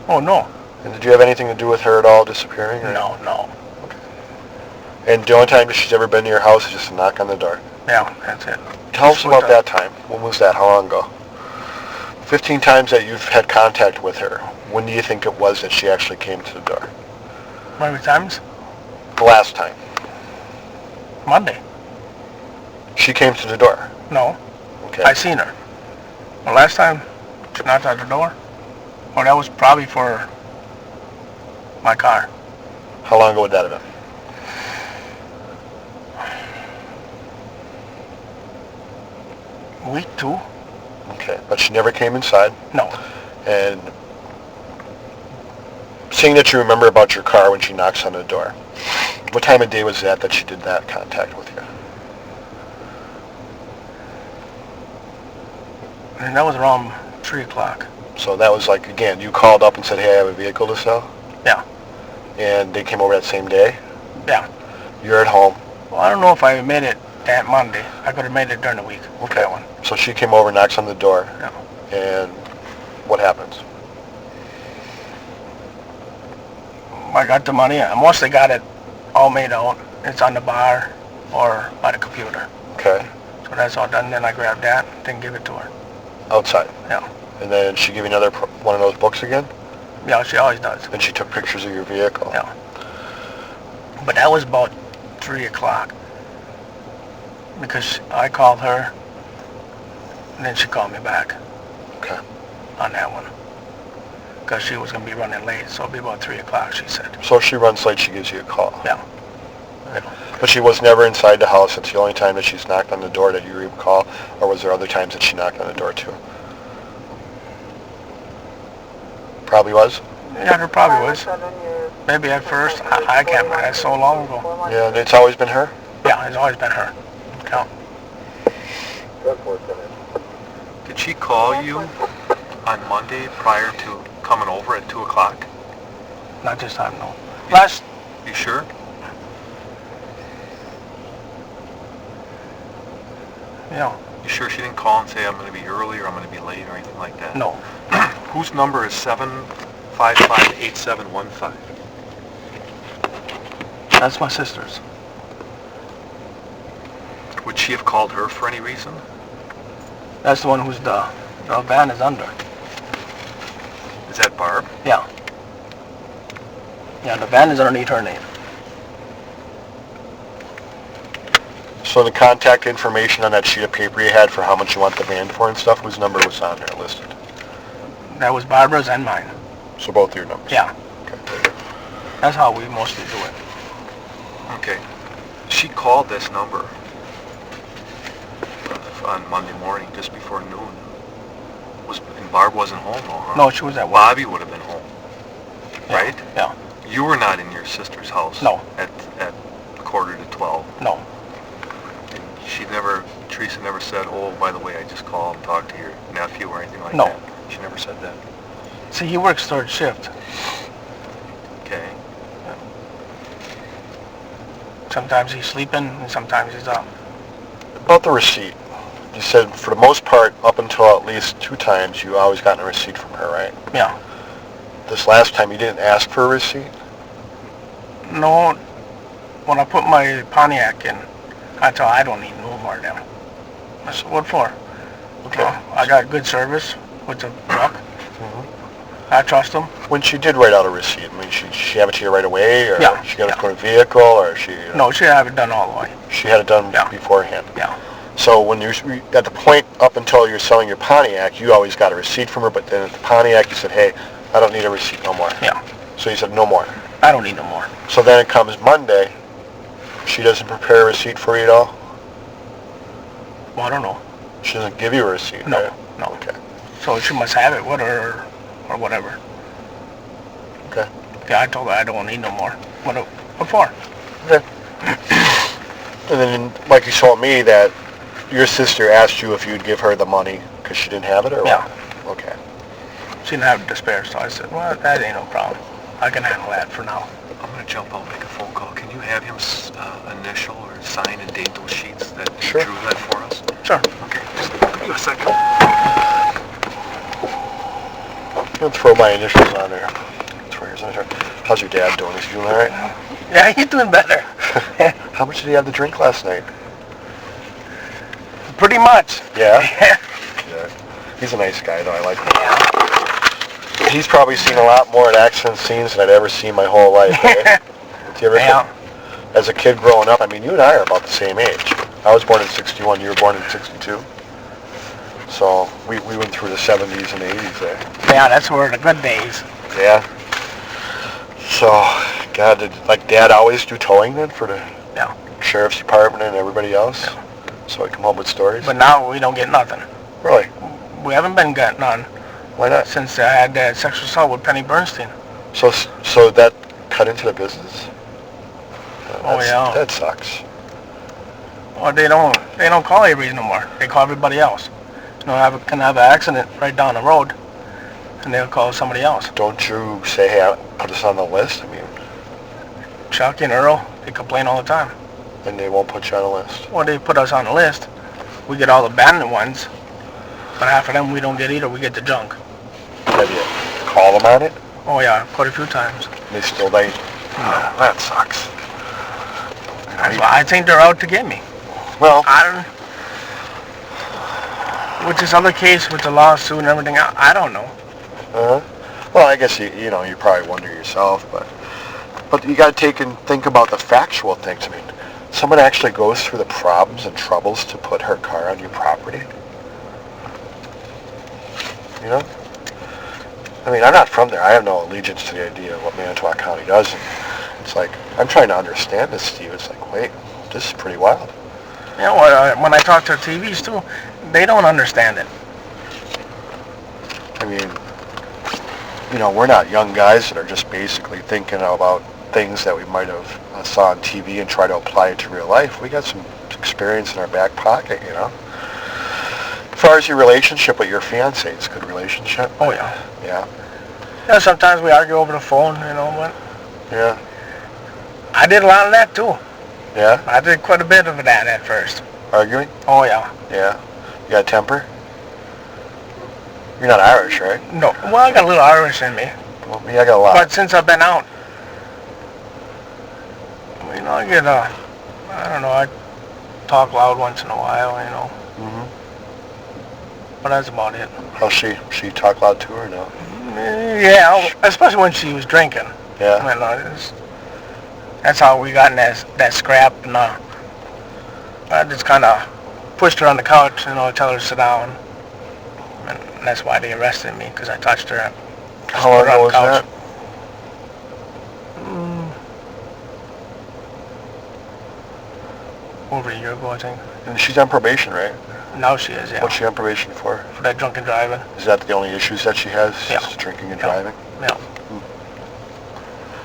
Oh, no. And did you have anything to do with her at all disappearing? Or? No. Okay. And the only time that she's ever been to your house is just to knock on the door? Yeah, that's it. Tell us about that time. When was that? How long ago? 15 times that you've had contact with her. When do you think it was that she actually came to the door? How many times? The last time. Monday. She came to the door? No. Okay. I seen her. The last time she knocked at the door? Well, that was probably for my car. How long ago would that have been? Week, 2. Okay, but she never came inside? No. And seeing that you remember about your car when she knocks on the door, what time of day was that she did that contact with you? And that was around 3 o'clock. So that was like, again, you called up and said, hey, I have a vehicle to sell? Yeah. And they came over that same day? Yeah. You're at home? Well, I don't know if I made it that Monday. I could have made it during the week. Okay. That one. So she came over, knocks on the door. Yeah. And what happens? I got the money. I mostly got it all made out. It's on the bar or by the computer. Okay. So that's all done. Then I grabbed that, then give it to her. Outside? Yeah. And then she gave you another one of those books again? Yeah, she always does. And she took pictures of your vehicle? Yeah. But that was about 3 o'clock. Because I called her, and then she called me back. Okay. On that one. Because she was going to be running late, so it'll be about 3 o'clock, she said. So if she runs late, she gives you a call? Yeah. But she was never inside the house. It's the only time that she's knocked on the door that you recall, or was there other times that she knocked on the door too? Probably was? Yeah, there probably was. Maybe at first. I can't remember. That's so long ago. Yeah, and it's always been her? Yeah, it's always been her. Yeah. Did she call you on Monday prior to coming over at 2 o'clock? Not this time, no. Last... You sure? Yeah. You sure she didn't call and say, I'm going to be early or I'm going to be late or anything like that? No. Whose number is 755-8715? That's my sister's. Would she have called her for any reason? That's the one who's the van is under. Is that Barb? Yeah. Yeah, the van is underneath her name. So the contact information on that sheet of paper you had for how much you want the van for and stuff, whose number was on there listed? That was Barbara's and mine. So both of your numbers? Yeah. Okay. That's how we mostly do it. Okay. She called this number on Monday morning, just before noon. And Barb wasn't home, though, huh? No, she was at work. Bobby would have been home, Yeah. right? Yeah. You were not in your sister's house? No. At 11:45? No. And Teresa never said, oh, by the way, I just called and talked to your nephew or anything like No. that? She never said that? See, he works third shift. Okay. Sometimes he's sleeping and sometimes he's up. About the receipt, you said for the most part, up until at least 2 times, you always gotten a receipt from her, right? Yeah. This last time, you didn't ask for a receipt? No, when I put my Pontiac in, I told her I don't need no more of them. I said, what for? Okay. I got good service with the truck. I trust them. When she did write out a receipt, I mean, she have it to you right away, or Yeah, she got it yeah. for a vehicle, or she... No, she have it done all the way. She had it done Yeah. beforehand. Yeah. So when you're at the point up until you're selling your Pontiac, you always got a receipt from her, but then at the Pontiac you said, hey, I don't need a receipt no more. Yeah. So you said no more. I don't need no more. So then it comes Monday, she doesn't prepare a receipt for you at all? Well, I don't know. She doesn't give you a receipt, No, right? no. Okay. So she must have it with her or whatever. Okay. Yeah, I told her I don't need no more. What for? Okay. And then, like you told me, that your sister asked you if you'd give her the money because she didn't have it, or Yeah. what? Okay. She didn't have it to spare, so I said, well, that ain't no problem. I can handle that for now. I'm going to jump out and make a phone call. Can you have him initial or sign and date those sheets that you Sure. drew that for us? Sure. Okay, just give me a second. I'll throw my initials on there. Throw yours on there. How's your dad doing? Is he doing all right? Yeah, he's doing better. How much did he have to drink last night? Pretty much. Yeah? Yeah. He's a nice guy, though. I like him. He's probably seen a lot more at accident scenes than I'd ever seen my whole life, eh? Do you ever Yeah. As a kid growing up, I mean, you and I are about the same age. I was born in 61, you were born in 62. So we went through the 70s and 80s there. Yeah, that's where the good days. Yeah. So, God, did Dad always do towing then for the Yeah. sheriff's department and everybody else? So I come home with stories? But now we don't get nothing. Really? We haven't been getting none Why not? since I had that sexual assault with Penny Bernstein. So that cut into the business? Oh, yeah. That sucks. Or they don't call Avery no more. They call everybody else. You know, can have an accident right down the road, and they'll call somebody else. Don't you say, hey, put us on the list? I mean, Chuck and Earl, they complain all the time. and they won't put you on the list. Well, they put us on the list. We get all the abandoned ones, but half of them we don't get either. We get the junk. Have you called them on it? Oh yeah, quite a few times. They still, that sucks. That's why I think they're out to get me. Well, I don't. With this other case with the lawsuit and everything, I don't know. well, I guess you know you probably wonder yourself, but you got to take and think about the factual things. I mean, someone actually goes through the problems and troubles to put her car on your property. You know? I mean, I'm not from there. I have no allegiance to the idea of what Manitowoc County does. And it's like, I'm trying to understand this, Steve. It's like, wait, this is pretty wild. You know, when I talk to TVs too, they don't understand it. I mean, you know, we're not young guys that are just basically thinking about things that we might have saw on TV and try to apply it to real life. We got some experience in our back pocket, you know. As far as your relationship with your fiancé, it's a good relationship. Oh yeah. Yeah. Yeah, sometimes we argue over the phone, you know, but Yeah. I did a lot of that too. Yeah. I did quite a bit of that at first. Arguing? Oh yeah. Yeah. You got a temper? You're not Irish, right? No, well I got a little Irish in me, Well, me, I got a lot. but since I've been out, you know, I get I don't know, I talk loud once in a while, you know, but that's about it. How's she talk loud to her, no? Yeah, especially when she was drinking. Yeah. You know, that's how we got in that scrap, and I just kind of pushed her on the couch, you know, tell her to sit down, and that's why they arrested me, because I touched her. How long ago was that? Over a year ago, I think. And she's on probation, right? Now she is, yeah. What's she on probation for? For that drunken driving. Is that the only issues that she has? Yeah. Just drinking and Yeah. driving? Yeah.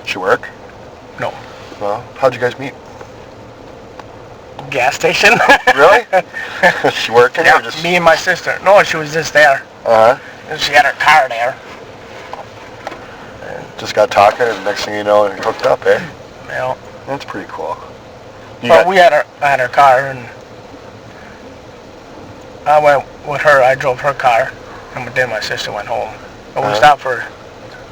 She work? No. Well, how'd you guys meet? Gas station. Really? She working? Yeah, Or just... me and my sister. No, she was just there. Uh-huh. And she had her car there. Just got talking, and next thing you know, you're hooked up, eh? You know. That's pretty cool. You But got- we had her car, and I went with her. I drove her car, and then my sister went home. But we stopped for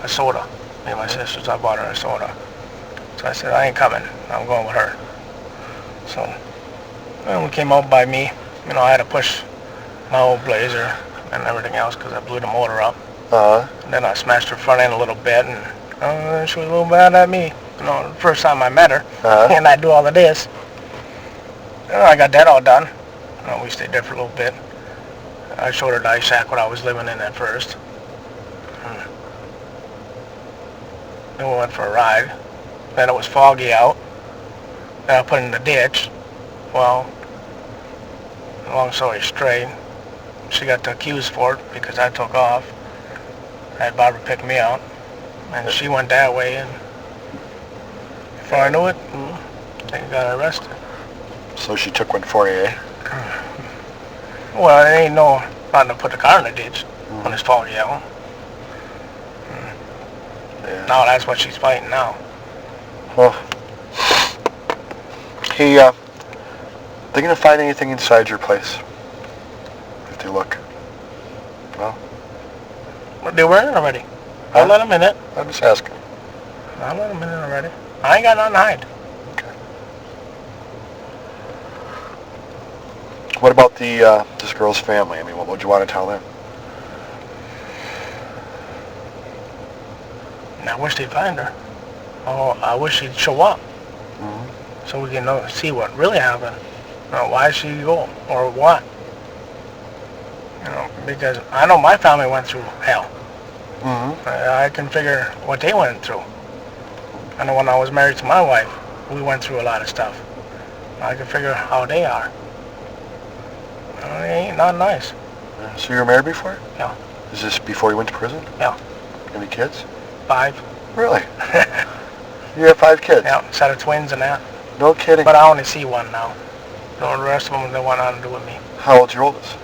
a soda. Me and my sisters, I bought her a soda. So I said, I ain't coming. I'm going with her. So when we came out by me, you know, I had to push my old Blazer and everything else because I blew the motor up. And then I smashed her front end a little bit, and she was a little mad at me. You know, the first time I met her, and I do all of this. I got that all done. We stayed there for a little bit. I showed her the ice shack what I was living in at first. Then we went for a ride. Then it was foggy out. Then I put in the ditch. Well, long story straight, she got accused for it because I took off. I had Barbara pick me out, and she went that way, and before I knew it, they got arrested. So she took one for you, eh? Well, it ain't nothing to put the car in the ditch when it's foggy out. Yeah. Now that's what she's fighting now. Well, hey, they gonna find anything inside your place? If they look. No? But they were in it already. I let them in it. I'm just asking. I let them in it already. I ain't got nothing to hide. Okay. What about this girl's family? I mean, what would you want to tell them? And I wish they'd find her. Oh, I wish she'd show up. So we can see what really happened. Why she go or what. Because I know my family went through hell. I can figure what they went through. I know when I was married to my wife, we went through a lot of stuff. I can figure how they are. They ain't not nice. So you were married before? Yeah. Is this before you went to prison? Yeah. Any kids? 5. Really? You have 5 kids? Yeah, set of twins and that. No kidding. But I only see one now. The rest of them, they want nothing to do with me. How old's your oldest?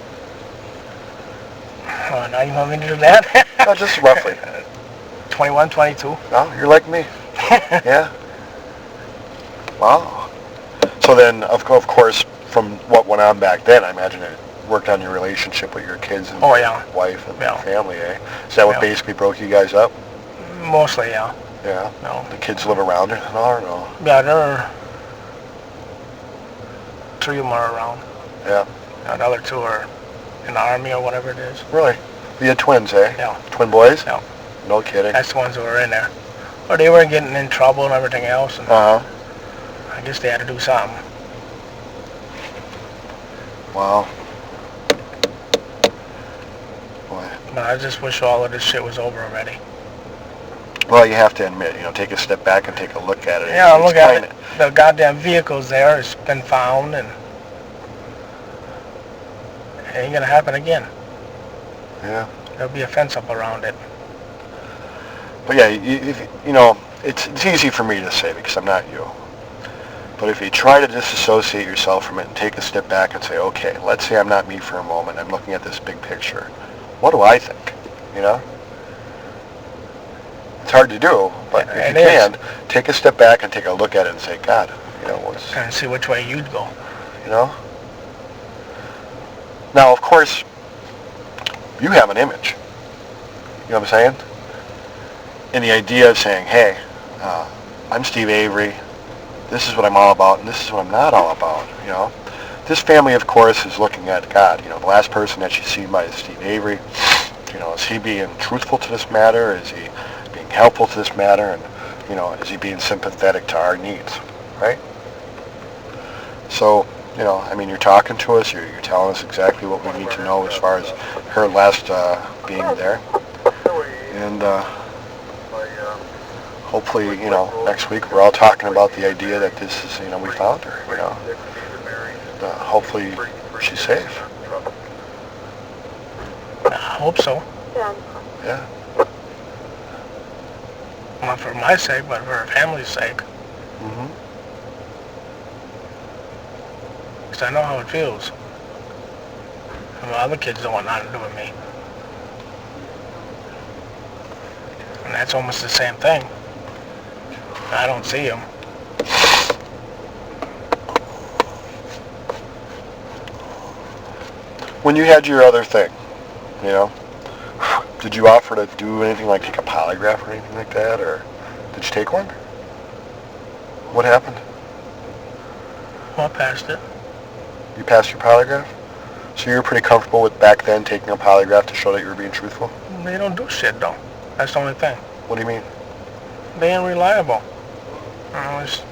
Oh, now you want me to do that? No, just roughly. 21, 22. No, you're like me. Yeah. Wow. So then, of course, from what went on back then, I imagine it worked on your relationship with your kids and your wife and family, eh? Is that what basically broke you guys up? Mostly, yeah. Yeah? No. The kids live around it and all, or no? Yeah, there are 3 of them are around. Yeah. The other 2 are in the army or whatever it is. Really? You had twins, eh? Yeah. Twin boys? Yeah. No kidding. That's the ones that were in there. Or they were getting in trouble and everything else. And I guess they had to do something. Wow. Boy. But I just wish all of this shit was over already. Well, you have to admit, take a step back and take a look at it. Yeah, look at it. The goddamn vehicle's there. It's been found, and it ain't gonna happen again. Yeah. There'll be a fence up around it. But yeah, it's easy for me to say because I'm not you. But if you try to disassociate yourself from it and take a step back and say, okay, let's say I'm not me for a moment. I'm looking at this big picture. What do I think? It's hard to do, but if you can, take a step back and take a look at it and say, God, what's... And see which way you'd go. Now, of course, you have an image. You know what I'm saying? And the idea of saying, hey, I'm Steve Avery. This is what I'm all about, and this is what I'm not all about, This family, of course, is looking at God. The last person that she's seen by is Steve Avery. Is he being truthful to this matter? Is he being helpful to this matter? And, is he being sympathetic to our needs, right? So, you're talking to us. You're telling us exactly what we need to know as far as her last being there. And hopefully, next week we're all talking about the idea that this is, we found her, hopefully she's safe. I hope so. Yeah. Not for my sake, but for her family's sake. Because I know how it feels. And my other kids don't want nothing to do with me. And that's almost the same thing. I don't see them. When you had your other thing, did you offer to do anything like take a polygraph or anything like that, or did you take one? What happened? Well, I passed it. You passed your polygraph? So you were pretty comfortable with back then taking a polygraph to show that you were being truthful? They don't do shit, though. That's the only thing. What do you mean? They ain't reliable. You know, it's,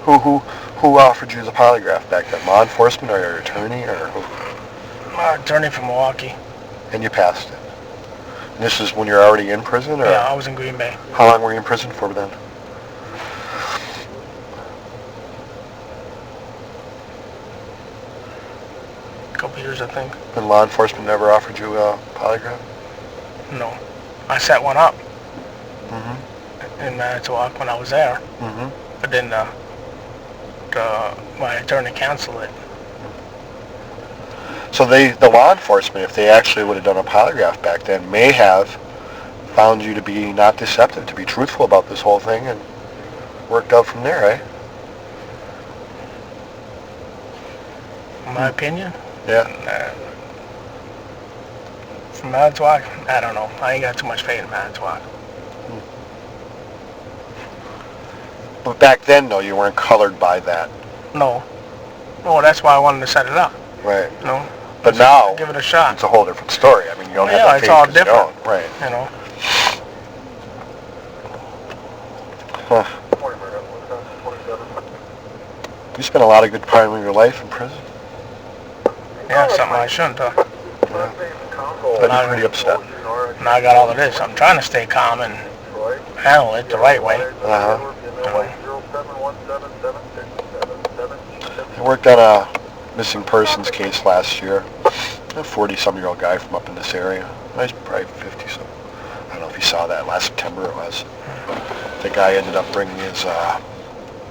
Who offered you the polygraph back then? Law enforcement or your attorney or who? my attorney from Milwaukee. And you passed it. And this is when you're already in prison, or Yeah, I was in Green Bay. how long were you in prison for then? A couple years, I think. And law enforcement never offered you a polygraph? No. I set one up Mm-hmm. in Manitowoc when I was there, Mm-hmm. but then my attorney canceled it. So the law enforcement, if they actually would have done a polygraph back then, may have found you to be not deceptive, to be truthful about this whole thing, and worked out from there, eh? In my opinion, Yeah. from Manitowoc, I don't know. I ain't got too much faith in Manitowoc. But back then, though, you weren't colored by that. No. No, that's why I wanted to set it up. Right. You know, But now, give it a shot. it's a whole different story. I mean, you don't have Yeah, that it's faith all 'cause you different. don't. Right. You know. Huh. You spent a lot of good part of your life in prison. Yeah, something I shouldn't have. I'd be pretty upset. Now I got all of this. I'm trying to stay calm and handle it the right way. Uh-huh. I worked on a missing persons case last year. A 40-some-year-old guy from up in this area. He's probably 50-some. I don't know if you saw that. Last September it was. The guy ended up bringing his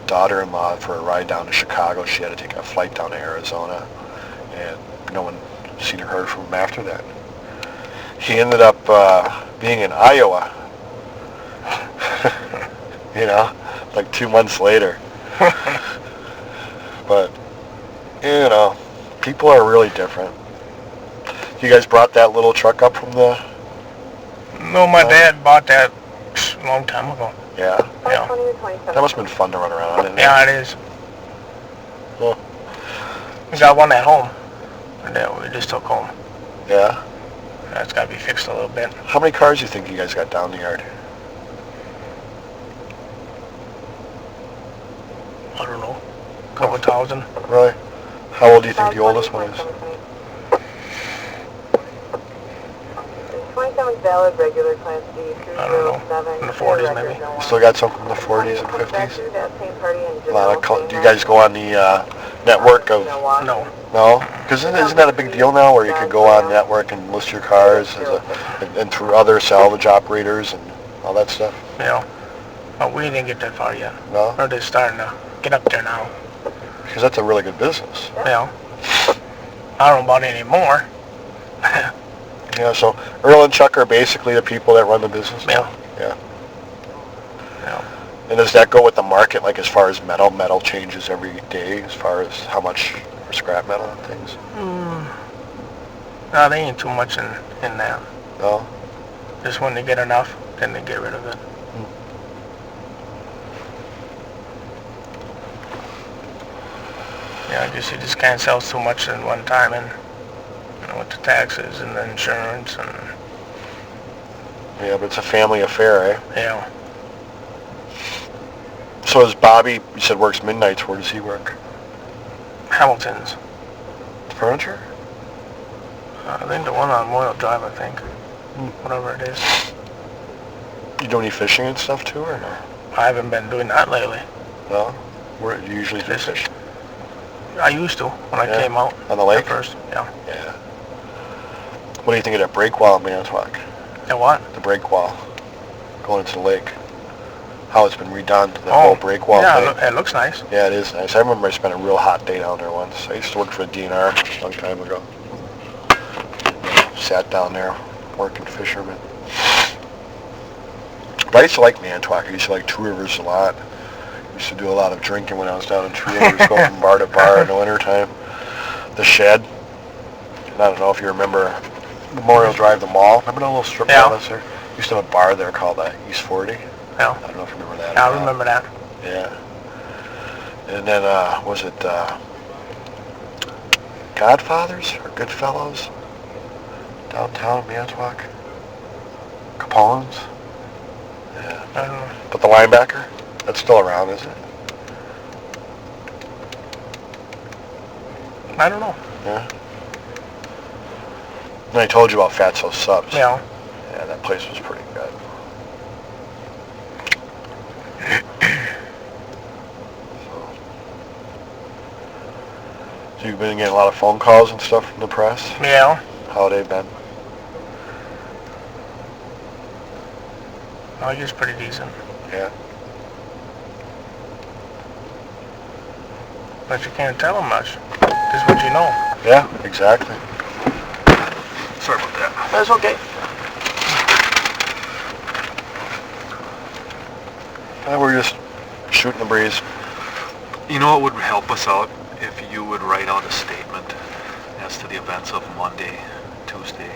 daughter-in-law for a ride down to Chicago. She had to take a flight down to Arizona, and no one seen or heard from him after that. He ended up being in Iowa, you know, like 2 months later. But, you know, people are really different. You guys brought that little truck up from the... No, my dad bought that a long time ago. Yeah. Yeah. That must have been fun to run around in. Yeah, it is. Well, We got one at home, and then we just took home. yeah. That's got to be fixed a little bit. How many cars do you think you guys got down the yard? I don't know. Couple thousand. Really? How old do you think the oldest one is? 27 valid regular class D I don't know. 307. In the 40s maybe. You still got some from the 40s and 50s? A lot of do you guys go on the network of... No. No? Because isn't that a big deal now where you could go on network and list your cars as and through other salvage operators and all that stuff? You know. But we didn't get that far yet. No? We're just starting to get up there now. Because that's a really good business. You know. I don't know about any more. Yeah, so Earl and Chuck are basically the people that run the business now? Yeah. Yeah. And does that go with the market, like as far as metal? Metal changes every day as far as how much for scrap metal and things? No, they ain't too much in that. No? Just when they get enough, then they get rid of it. Yeah, I guess you just can't sell too much at one time, and you know, with the taxes and the insurance and Yeah, but it's a family affair, eh? yeah. So is Bobby, you said works midnights, where does he work? Hamilton's. Furniture? I think the one on Royal Drive, I think. Whatever it is. You do any fishing and stuff too, or no? I haven't been doing that lately. No? Where do you usually do Fishing. fish? I used to when I Yeah. came out. On the lake? At first, yeah. Yeah. What do you think of that break wall in Manitowoc? And what? The break wall going into the lake. How it's been redone, the whole break wall yeah, thing. it looks nice. Yeah, it is nice. I remember I spent a real hot day down there once. I used to work for the DNR a long time ago. Sat down there working fishermen. But I used to like Manitowoc. I used to like Two Rivers a lot. I used to do a lot of drinking when I was down in Two Rivers, go from bar to bar in the wintertime. The Shed. And I don't know if you remember Memorial Drive, the mall. Remember that little strip mall that's there? Used to have a bar there called East 40. Yeah. I don't know if you remember that. Yeah, I remember that. Yeah. And then, was it Godfathers or Goodfellows? Downtown Manitowoc? Capone's? Yeah. I don't know. But the linebacker? That's still around, isn't it? I don't know. Yeah. And I told you about Fatso Subs. Yeah. Yeah, that place was pretty good. So you've been getting a lot of phone calls and stuff from the press? Yeah. How they been? Oh, he's pretty decent. Yeah. But you can't tell him much. Just what you know. Yeah, exactly. Sorry about that. That's okay. We're just shooting the breeze. You know what would help us out? If you would write out a statement as to the events of Monday, Tuesday.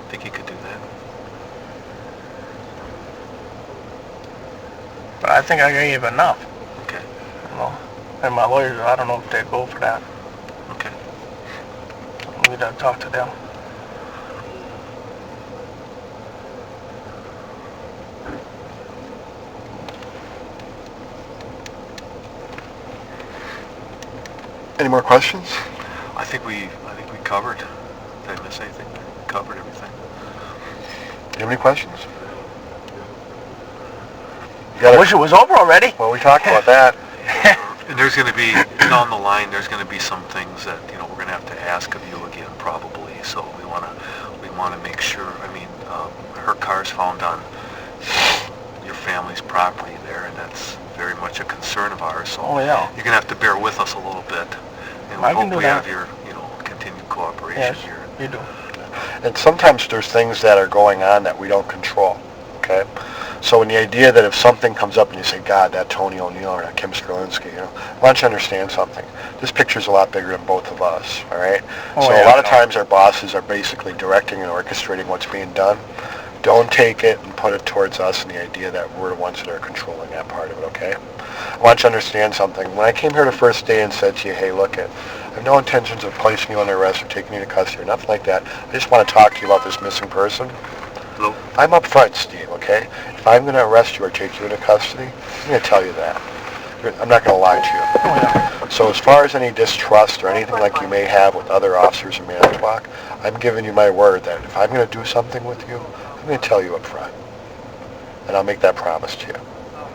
Think you could do that? But I think I gave enough. Okay. You know. And my lawyers, I don't know if they go for that. Okay. We'd have to talk to them. Any more questions? I think we covered. Did I miss anything? We covered everything. Do you have any questions? I wish it was over already. Well, we talked about that. And there's going to be, down the line, there's going to be some things that, you know, we're going to have to ask of you again, probably. So we want to make sure, I mean, her car's found on your family's property there, and that's very much a concern of ours. So Oh, yeah. you're going to have to bear with us a little bit. And we I can hope do we that. have your, you know, continued cooperation Yes, here. you do. And sometimes there's things that are going on that we don't control, okay? So when the idea that if something comes up and you say, God, that Tony O'Neill or that Kim Skrolinski, you know, why don't you understand something? This picture's a lot bigger than both of us, all right? Oh, so yeah, a lot I of know. times our bosses are basically directing and orchestrating what's being done. Don't take it and put it towards us and the idea that we're the ones that are controlling that part of it, okay? I want you to understand something. When I came here the first day and said to you, hey, look, I have no intentions of placing you under arrest or taking you to custody or nothing like that. I just want to talk to you about this missing person. Hello? I'm up front, Steve, okay? If I'm going to arrest you or take you into custody, I'm going to tell you that. I'm not going to lie to you. Oh, yeah. So as far as any distrust or anything like you may have with other officers in Manitowoc, I'm giving you my word that if I'm going to do something with you, I'm going to tell you up front. And I'll make that promise to you.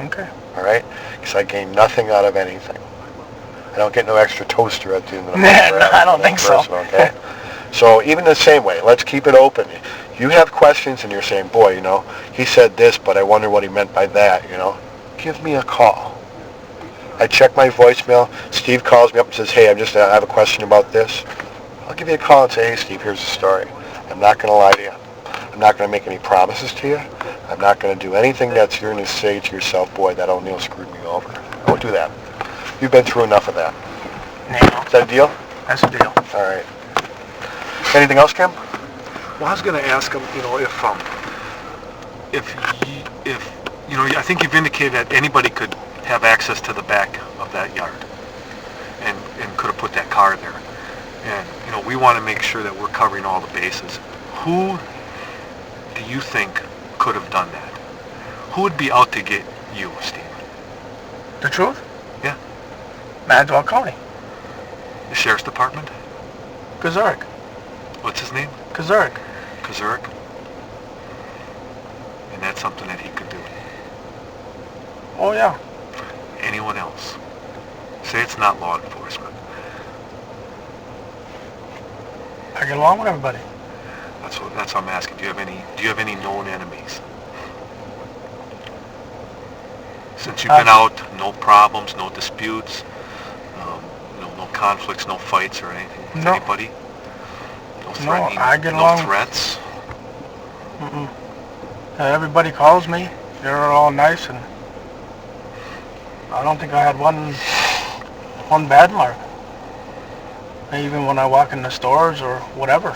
Okay. All right? Because I gain nothing out of anything. I don't get no extra toaster at the end of the Nah, month. no, I don't think so. Okay? So even the same way, let's keep it open. You have questions and you're saying, boy, you know, he said this, but I wonder what he meant by that, you know. Give me a call. I check my voicemail. Steve calls me up and says, hey, I have a question about this. I'll give you a call and say, hey, Steve, here's the story. I'm not going to lie to you. I'm not going to make any promises to you. I'm not going to do anything that you're going to say to yourself, boy, that O'Neill screwed me over. I won't do that. You've been through enough of that. Yeah. Is that a deal? That's a deal. All right. Anything else, Kim? Well, I was going to ask him, you know, if you know, I think you've indicated that anybody could have access to the back of that yard and could have put that car there. And, you know, we want to make sure that we're covering all the bases. Who do you think could have done that? Who would be out to get you, Steve? The truth? Yeah. Manitowoc County. The Sheriff's Department? Kazurik. What's his name? Kazurik. Kazurik? And that's something that he could do. Oh, yeah. Anyone else? Say it's not law enforcement. I get along with everybody. That's what I'm asking. Do you have any known enemies? Since you've been out, no problems, no disputes, no conflicts, no fights or anything with No. anybody? No threatening? I get no along- threats? Mm-mm. Everybody calls me. They're all nice, and I don't think I had one bad mark. Even when I walk in the stores or whatever.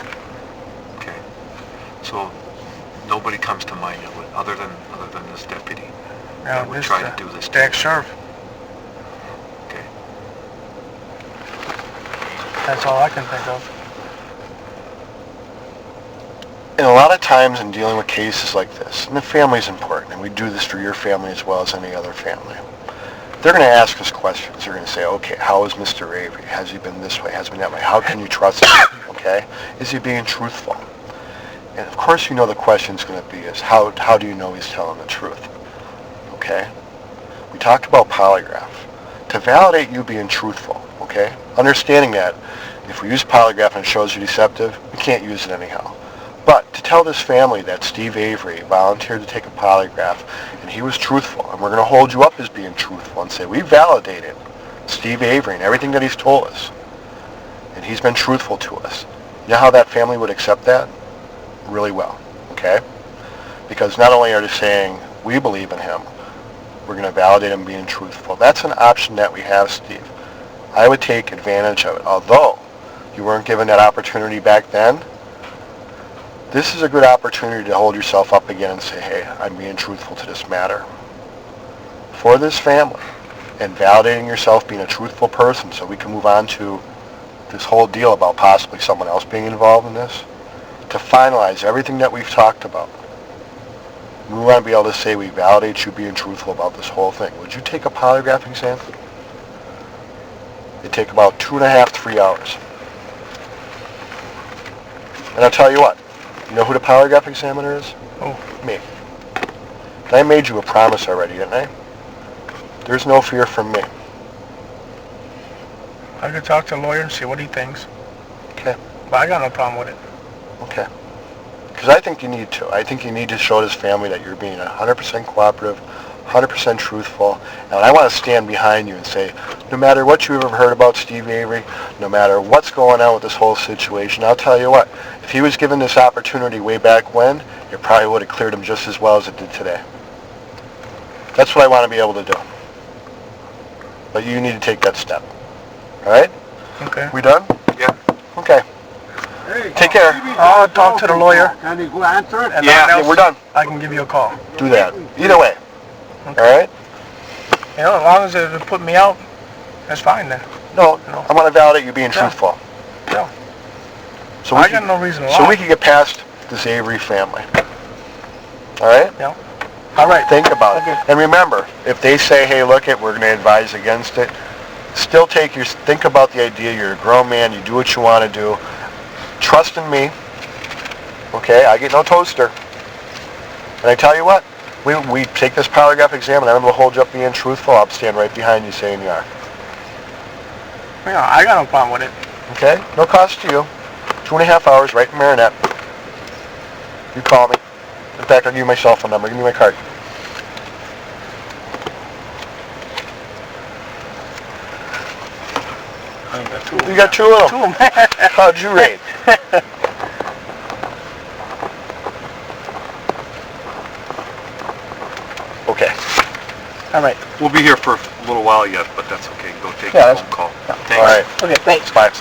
Okay. So nobody comes to mind other than this deputy that would try to do this to Stack you. Sheriff. That's all I can think of. And a lot of times in dealing with cases like this, and the family's important, and we do this for your family as well as any other family, they're going to ask us questions. They're going to say, okay, how is Mr. Avery? Has he been this way? Has he been that way? How can you trust him? Okay? Is he being truthful? And of course you know the question's going to be is, how do you know he's telling the truth? Okay? We talked about polygraph. To validate you being truthful, okay? Understanding that if we use polygraph and it shows you deceptive, we can't use it anyhow. But to tell this family that Steve Avery volunteered to take a polygraph and he was truthful, and we're going to hold you up as being truthful and say, we validated Steve Avery and everything that he's told us, and he's been truthful to us. You know how that family would accept that? Really well, okay? Because not only are they saying, we believe in him, we're going to validate him being truthful. That's an option that we have, Steve. I would take advantage of it. Although you weren't given that opportunity back then, this is a good opportunity to hold yourself up again and say, hey, I'm being truthful to this matter. For this family, and validating yourself being a truthful person so we can move on to this whole deal about possibly someone else being involved in this, to finalize everything that we've talked about. We want to be able to say we validate you being truthful about this whole thing. Would you take a polygraph exam? It'd take about 2.5 to 3 hours. And I'll tell you what, you know who the polygraph examiner is? Oh. Me. And I made you a promise already, didn't I? There's no fear from me. I could talk to a lawyer and see what he thinks. Okay. But I got no problem with it. Okay. Because I think you need to. I think you need to show this family that you're being 100% cooperative, 100% truthful. And I want to stand behind you and say, no matter what you ever heard about Steve Avery, no matter what's going on with this whole situation, I'll tell you what, if he was given this opportunity way back when, it probably would have cleared him just as well as it did today. That's what I want to be able to do. But you need to take that step. All right? Okay. We done? Yeah. Okay. Take care. I'll talk to the lawyer. Can you go answer it? And Yeah, nothing else, we're done. I can give you a call. Do that. Either way. Okay. All right? You know, as long as it put me out, that's fine then. No, No. I want to validate you being truthful. No. So I got no reason to lie. So we can get past this Avery family. All right? Yeah. All right. Think about Okay. it. And remember, if they say, hey, look it, we're going to advise against it, still think about the idea. You're a grown man. You do what you want to do. Trust in me. Okay? I get no toaster. And I tell you what, we take this polygraph exam and I'm going to hold you up being truthful. I'll stand right behind you saying you are. Yeah, I got no problem with it. Okay? No cost to you. 2.5 hours right in Marinette. You call me. In fact, I'll give you my cell phone number. Give me my card. I got two. You got 2 of them. Two of them. How'd you rate? Okay. All right. We'll be here for a little while yet, but that's okay. Go take Yeah, a that's- phone call. yeah. Thanks. All right. Okay, thanks. Bye.